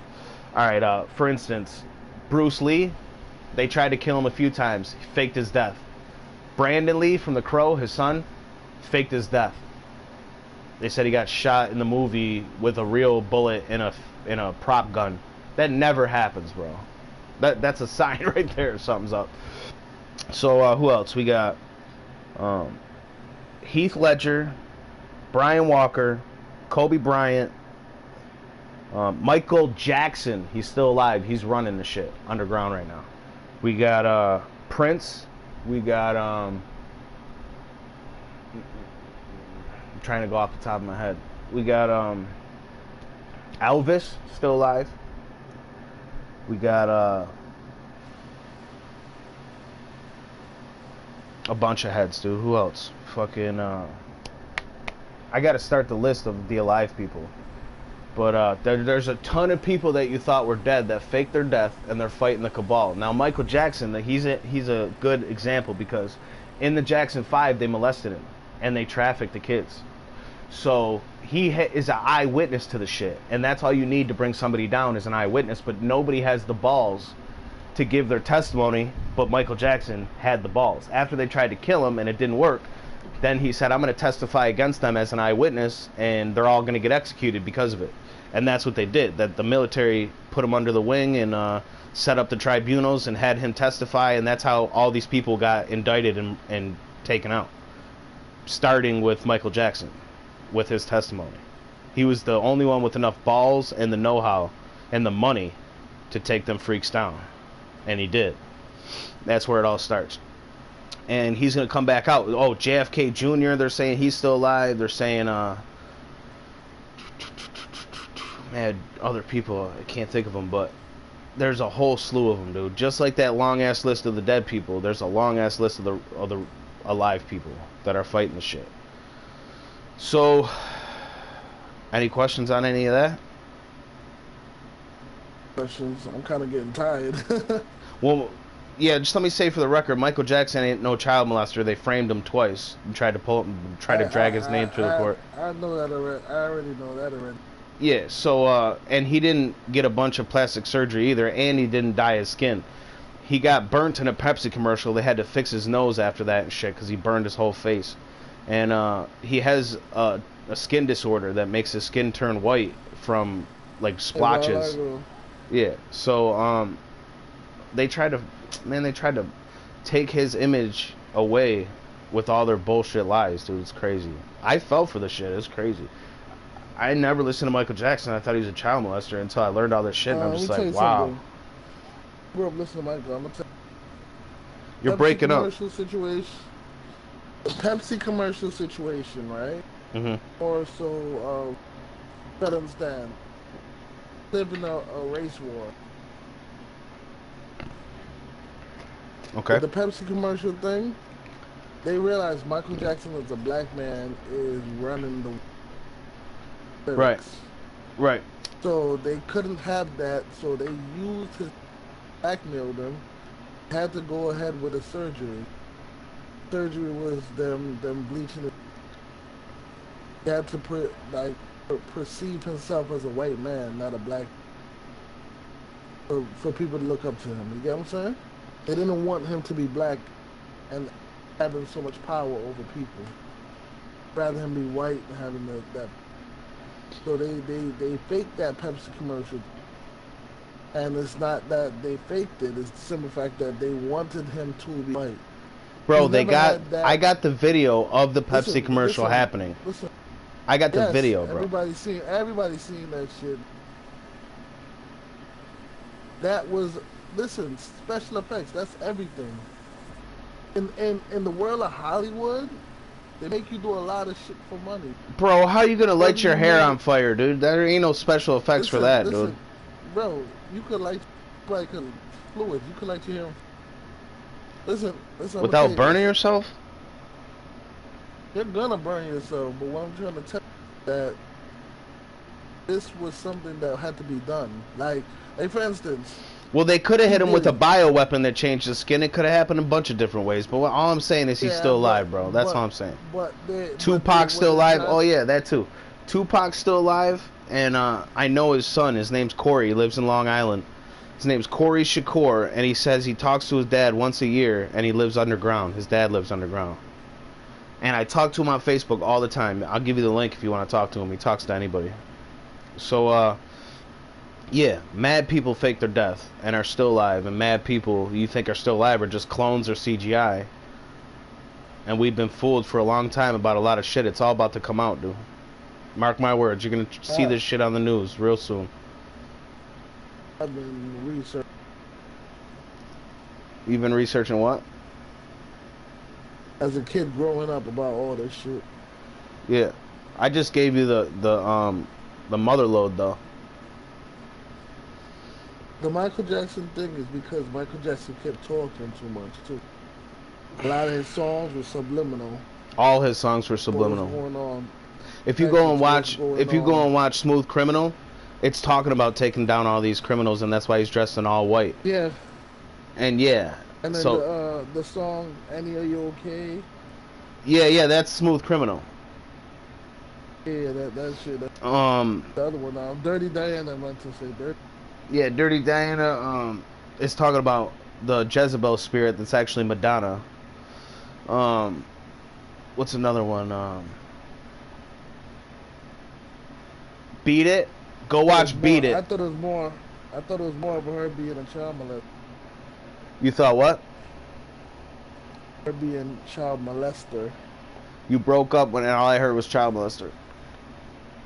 Alright, for instance, Bruce Lee, they tried to kill him a few times. He faked his death. Brandon Lee from The Crow, his son, faked his death. They said he got shot in the movie with a real bullet in a prop gun. That never happens, bro. That's a sign right there. Something's up. So who else? We got Heath Ledger, Brian Walker, Kobe Bryant, Michael Jackson. He's still alive. He's running the shit underground right now. We got Prince. We got I'm trying to go off the top of my head. We got Elvis still alive. We got a bunch of heads, dude. Who else? Fucking I gotta start the list of the alive people. But there's a ton of people that you thought were dead that faked their death and they're fighting the cabal. Now Michael Jackson, he's a good example because in the Jackson 5 they molested him and they trafficked the kids. So he is an eyewitness to the shit, and that's all you need to bring somebody down is an eyewitness. But nobody has the balls to give their testimony, but Michael Jackson had the balls. After they tried to kill him and it didn't work, then he said, I'm going to testify against them as an eyewitness, and they're all going to get executed because of it. And that's what they did. That the military put him under the wing and set up the tribunals and had him testify, and that's how all these people got indicted and taken out. Starting with Michael Jackson, with his testimony. He was the only one with enough balls and the know-how and the money to take them freaks down. And he did. That's where it all starts. And he's going to come back out. Oh, JFK Jr., they're saying he's still alive. They're saying, man, other people, I can't think of them, but there's a whole slew of them, dude. Just like that long ass list of the dead people, there's a long ass list of the alive people that are fighting the shit. So, any questions on any of that? Questions? I'm kind of getting tired. Well, yeah. Just let me say for the record, Michael Jackson ain't no child molester. They framed him twice and tried to drag his name through the court. I know that already. I already know that already. Yeah, so, and he didn't get a bunch of plastic surgery either, and he didn't dye his skin. He got burnt in a Pepsi commercial. They had to fix his nose after that and shit, because he burned his whole face. And, he has a skin disorder that makes his skin turn white from, like, splotches. Yeah, so, they tried to take his image away with all their bullshit lies, dude. It's crazy. I fell for the shit. It's crazy. I never listened to Michael Jackson. I thought he was a child molester until I learned all this shit, and I'm just like, wow. I grew up listening to Michael. I'm gonna tell you. You're breaking up. Situation, the Pepsi commercial situation, right? Mm-hmm. Or so, I understand. Live in a race war. Okay. With the Pepsi commercial thing, they realized Michael Jackson as a black man is running the lyrics. Right. So they couldn't have that, so they used his blackmailed him, had to go ahead with a surgery. Surgery was them bleaching it. He had to perceive himself as a white man, not a black, for people to look up to him. You get what I'm saying? They didn't want him to be black and having so much power over people. Rather him be white and having that. So they faked that Pepsi commercial, and it's not that they faked it. It's the simple fact that they wanted him to be white. Bro, I got the video of the Pepsi commercial happening. Listen, I got the video, bro. Everybody's seen that shit. That was, listen, special effects. That's everything. In the world of Hollywood, they make you do a lot of shit for money. Bro, how you gonna light your hair on fire, dude? There ain't no special effects for that, dude. Bro, you could light like a fluid. You could light your hair on. Listen. Without burning yourself? You're gonna burn yourself, but what I'm trying to tell you is that this was something that had to be done. Like for instance. Well, they could have hit him with a bioweapon that changed his skin. It could have happened a bunch of different ways. But all I'm saying is he's still alive, bro. That's all I'm saying. Tupac's still alive. Oh, yeah, that too. Tupac's still alive. And I know his son. His name's Corey. He lives in Long Island. His name's Corey Shakur. And he says he talks to his dad once a year. And he lives underground. His dad lives underground. And I talk to him on Facebook all the time. I'll give you the link if you want to talk to him. He talks to anybody. So, yeah, mad people fake their death and are still alive, and mad people you think are still alive are just clones or CGI. And we've been fooled for a long time about a lot of shit. It's all about to come out, dude. Mark my words, you're gonna see this shit on the news real soon. I've been researching. You've been researching what? As a kid growing up about all this shit. Yeah, I just gave you the mother load though. The Michael Jackson thing is because Michael Jackson kept talking too much too. A lot of his songs were subliminal. All his songs were subliminal. What was going on? If you go and watch Smooth Criminal, it's talking about taking down all these criminals, and that's why he's dressed in all white. Yeah. And yeah. And then so, the song "Annie, Are You Okay?" Yeah, that's Smooth Criminal. Yeah, that shit. The other one, Dirty Diana. I meant to say Dirty. Yeah, Dirty Diana is talking about the Jezebel spirit that's actually Madonna. What's another one? Beat It. Go watch Beat It. I thought it was more of her being a child molester. You thought what? Her being child molester. You broke up when all I heard was child molester.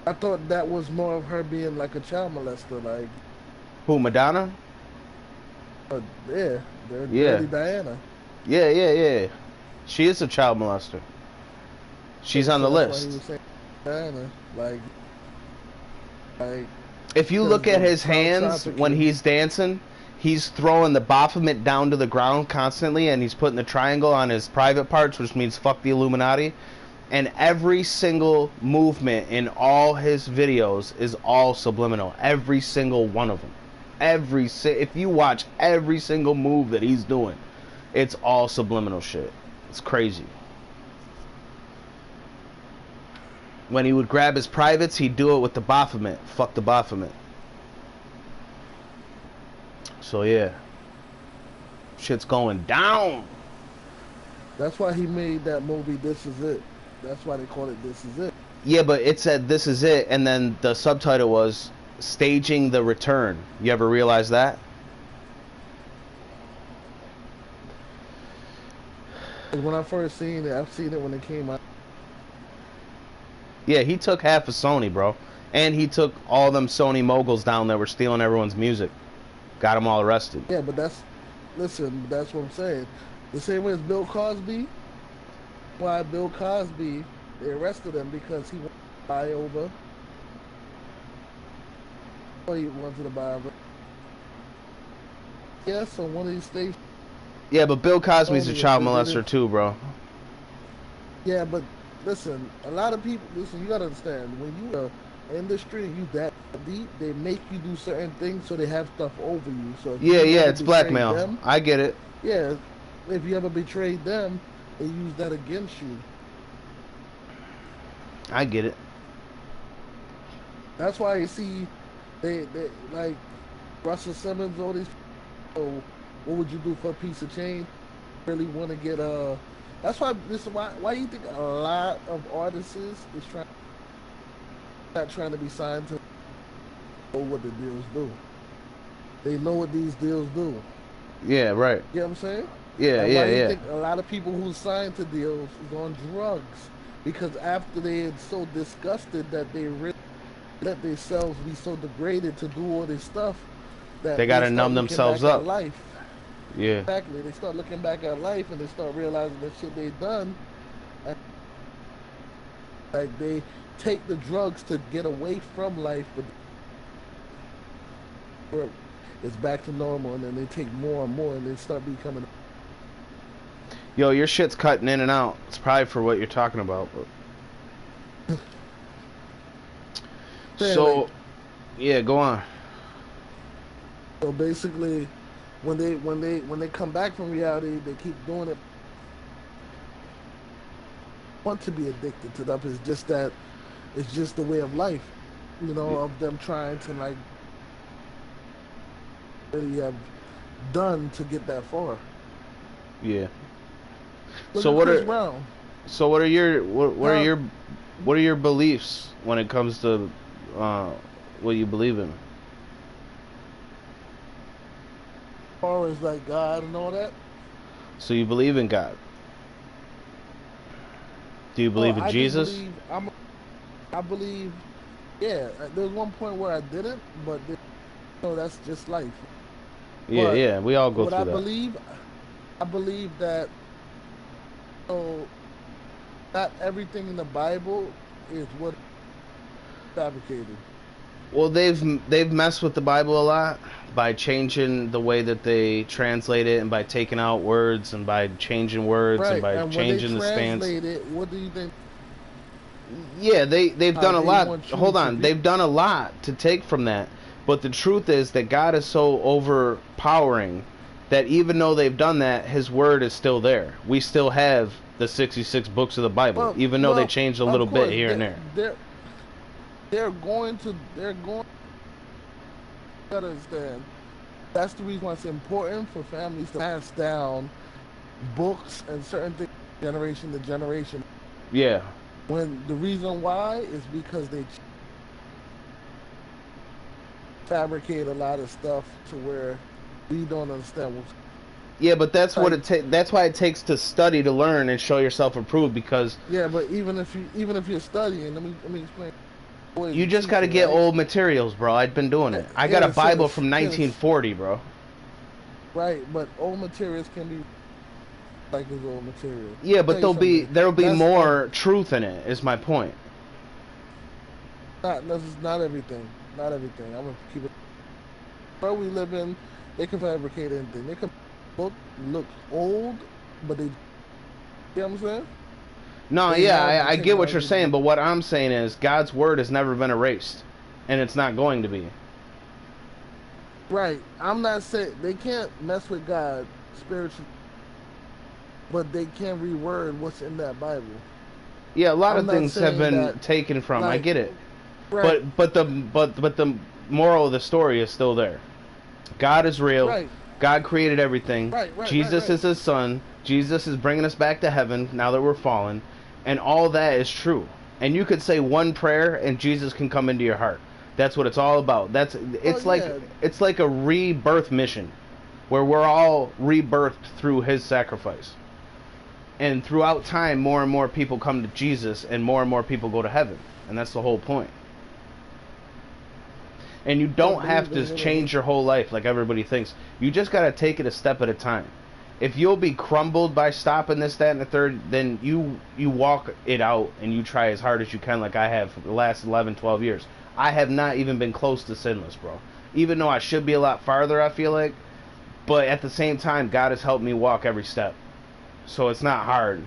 I thought that was more of her being like a child molester, like. Who, Madonna? Yeah, Dirty Diana. Yeah. She is a child molester. She's on the list. He was saying Diana, like. If you look at his hands when he's dancing, he's throwing the Baphomet down to the ground constantly, and he's putting the triangle on his private parts, which means fuck the Illuminati. And every single movement in all his videos is all subliminal. Every single one of them. If you watch every single move that he's doing, it's all subliminal shit. It's crazy. When he would grab his privates, he'd do it with the Baphomet. Fuck the Baphomet. So yeah, shit's going down. That's why he made that movie, This Is It. That's why they call it This Is It. Yeah, but it said This Is It, and then the subtitle was Staging the Return. You ever realize that? When I first seen it, I've seen it when it came out. Yeah, he took half of Sony, bro. And he took all them Sony moguls down that were stealing everyone's music. Got them all arrested. Yeah, but listen, that's what I'm saying. The same way as Bill Cosby. Why Bill Cosby, they arrested him because he wanted to buy over. He wanted to buy over. Yes, on one of these states. Yeah, but Bill Cosby's a child molester too, bro. Yeah, but listen, a lot of people, listen, you gotta understand, when you are in the street, you that deep, they make you do certain things so they have stuff over you. So yeah, it's blackmail. Them, I get it. Yeah, if you ever betrayed them, they use that against you. I get it. That's why you see, they like Russell Simmons, all these. Oh, what would you do for a piece of change? Really want to get That's why this is why you think a lot of artists is not trying to be signed to know what the deals do. They know what these deals do. Yeah, right. You know what I'm saying? Yeah, like, yeah, why yeah. You think a lot of people who signed to deals is on drugs because after they are so disgusted that they really let themselves be so degraded to do all this stuff that they gotta numb themselves up. Life. Yeah. Exactly. They start looking back at life and they start realizing the shit they done. And, like they take the drugs to get away from life, but it's back to normal, and then they take more and more, and they start becoming. Yo, your shit's cutting in and out. It's probably for what you're talking about. But... So, yeah, go on. So basically, when they come back from reality, they keep doing it. Want to be addicted to that? It's just that, it's just the way of life, you know, of them trying to like really have done to get that far. Yeah. Look so at what Chris are Brown. So what are your beliefs when it comes to what you believe in? As far as like God and all that. So you believe in God? Do you believe in Jesus? I believe. Yeah, there's one point where I didn't, but that's just life. Yeah, but yeah, we all go through that. I believe that. So, not everything in the Bible is what fabricated. Well, they've messed with the Bible a lot by changing the way that they translate it, and by taking out words, and by changing words, right. and by changing the stance. What do you think? Yeah, they've done a lot. Hold on, they've done a lot to take from that. But the truth is that God is so overpowering that even though they've done that, His word is still there. We still have the 66 books of the Bible, even though they changed a little bit here and there. They're going to understand. That's the reason why it's important for families to pass down books and certain things generation to generation. Yeah. When the reason why is because they fabricate a lot of stuff to where we don't understand what's. Yeah, but that's like, that's why it takes to study to learn and show yourself approved, because. Yeah, but even if you're studying, let me explain. You just got to get old materials, bro. I've been doing it. I got a Bible from 1940, bro. Right, but old materials can be like his old material. Yeah, but there'll be more truth in it. Is my point. Not everything. Not everything. I'm gonna keep it. Where we live in, They can fabricate anything. They can look old, but they, you know what I'm saying? No, yeah, I get what you're saying, but what I'm saying is God's word has never been erased, and it's not going to be. Right. I'm not saying they can't mess with God spiritually, but they can reword what's in that Bible. Yeah, a lot of things have been taken from. Like, I get it. Right. But the moral of the story is still there. God is real. Right. God created everything. Right, Jesus is his son. Jesus is bringing us back to heaven now that we're fallen. And all that is true. And you could say one prayer and Jesus can come into your heart. That's what it's all about. It's like a rebirth mission where we're all rebirthed through his sacrifice. And throughout time, more and more people come to Jesus and more people go to heaven. And that's the whole point. And you don't have to change your whole life like everybody thinks. You just got to take it a step at a time. If you'll be crumbled by stopping this, that, and the third, then you walk it out and you try as hard as you can like I have for the last 11, 12 years. I have not even been close to sinless, bro. Even though I should be a lot farther, I feel like. But at the same time, God has helped me walk every step. So it's not hard.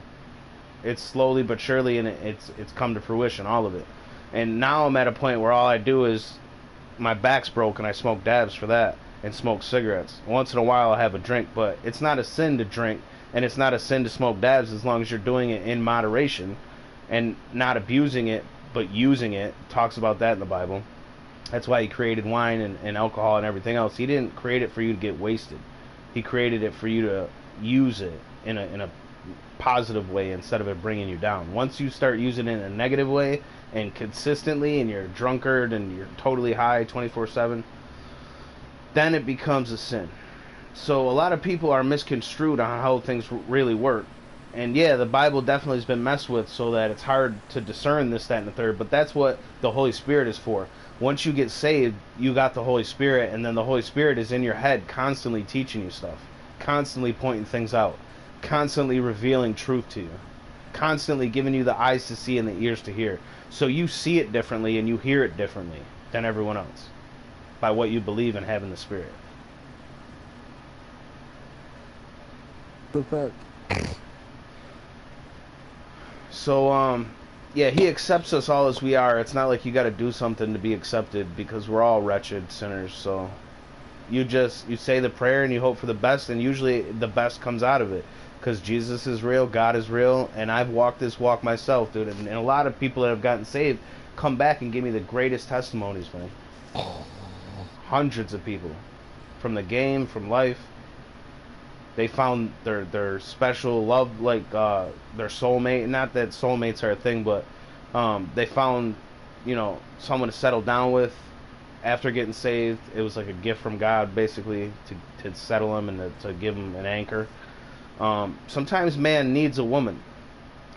It's slowly but surely, and it's come to fruition, all of it. And now I'm at a point where all I do is, my back's broke and I smoke dabs for that. And smoke cigarettes. Once in a while I'll have a drink, but it's not a sin to drink, and it's not a sin to smoke dabs as long as you're doing it in moderation and not abusing it, but using it. It talks about that in the Bible. That's why he created wine and alcohol and everything else. He didn't create it for you to get wasted. He created it for you to use it in a positive way instead of it bringing you down. Once you start using it in a negative way and consistently, and you're a drunkard and you're totally high 24/7, then it becomes a sin. So a lot of people are misconstrued on how things really work. And yeah, the Bible definitely has been messed with so that it's hard to discern this, that, and the third. But that's what the Holy Spirit is for. Once you get saved, you got the Holy Spirit, and then the Holy Spirit is in your head constantly teaching you stuff, constantly pointing things out, constantly revealing truth to you, constantly giving you the eyes to see and the ears to hear. So you see it differently and you hear it differently than everyone else, by what you believe and have in the Spirit. The fact. So, yeah, he accepts us all as we are. It's not like you got to do something to be accepted, because we're all wretched sinners. So you say the prayer and you hope for the best, and usually the best comes out of it, because Jesus is real, God is real, and I've walked this walk myself, dude. And a lot of people that have gotten saved come back and give me the greatest testimonies, man. Hundreds of people, from the game, from life. They found their special love, like their soulmate. Not that soulmates are a thing, but they found, someone to settle down with after getting saved. It was like a gift from God, basically, to settle them and to give them an anchor. Sometimes man needs a woman,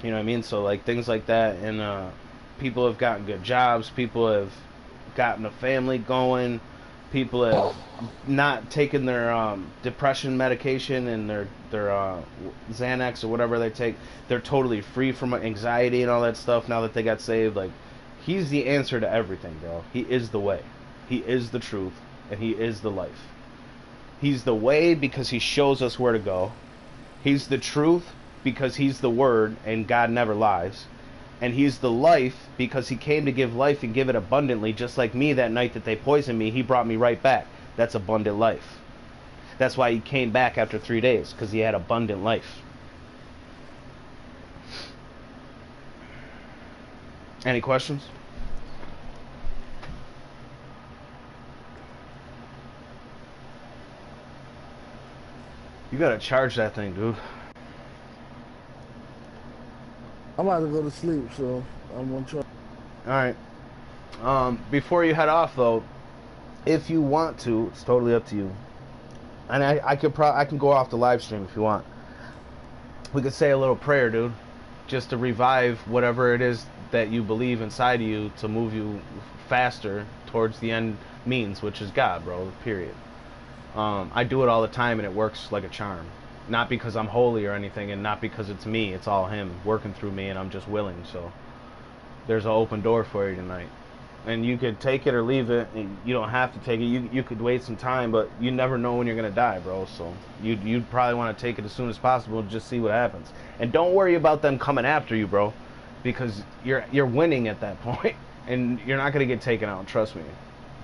you know what I mean? So like things like that, and people have gotten good jobs. People have gotten a family going. People have not taken their depression medication and their Xanax or whatever they take. They're totally free from anxiety and all that stuff now that they got saved. Like, he's the answer to everything, bro. He is the way. He is the truth, and he is the life. He's the way because he shows us where to go. He's the truth because he's the word, and God never lies. And he's the life because he came to give life and give it abundantly. Just like me that night that they poisoned me, he brought me right back. That's abundant life. That's why he came back after 3 days, because he had abundant life. Any questions? You gotta charge that thing, dude. I'm about to go to sleep, so I'm gonna try. Alright. Before you head off, though, if you want to, it's totally up to you. And I can go off the live stream if you want. We could say a little prayer, dude, just to revive whatever it is that you believe inside of you to move you faster towards the end means, which is God, bro, period. I do it all the time, and it works like a charm. Not because I'm holy or anything, and not because it's me. It's all him working through me, and I'm just willing. So there's an open door for you tonight. and you could take it or leave it, and you don't have to take it. You could wait some time, but you never know when you're gonna die, bro. So you'd probably want to take it as soon as possible and just see what happens. And don't worry about them coming after you, bro, because you're winning at that point, and you're not gonna get taken out. Trust me.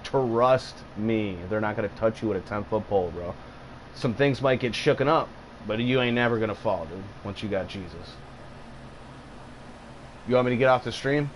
Trust me. They're not gonna touch you with a 10-foot pole, bro. Some things might get shooken up, but you ain't never gonna fall, dude. Once you got Jesus. You want me to get off the stream?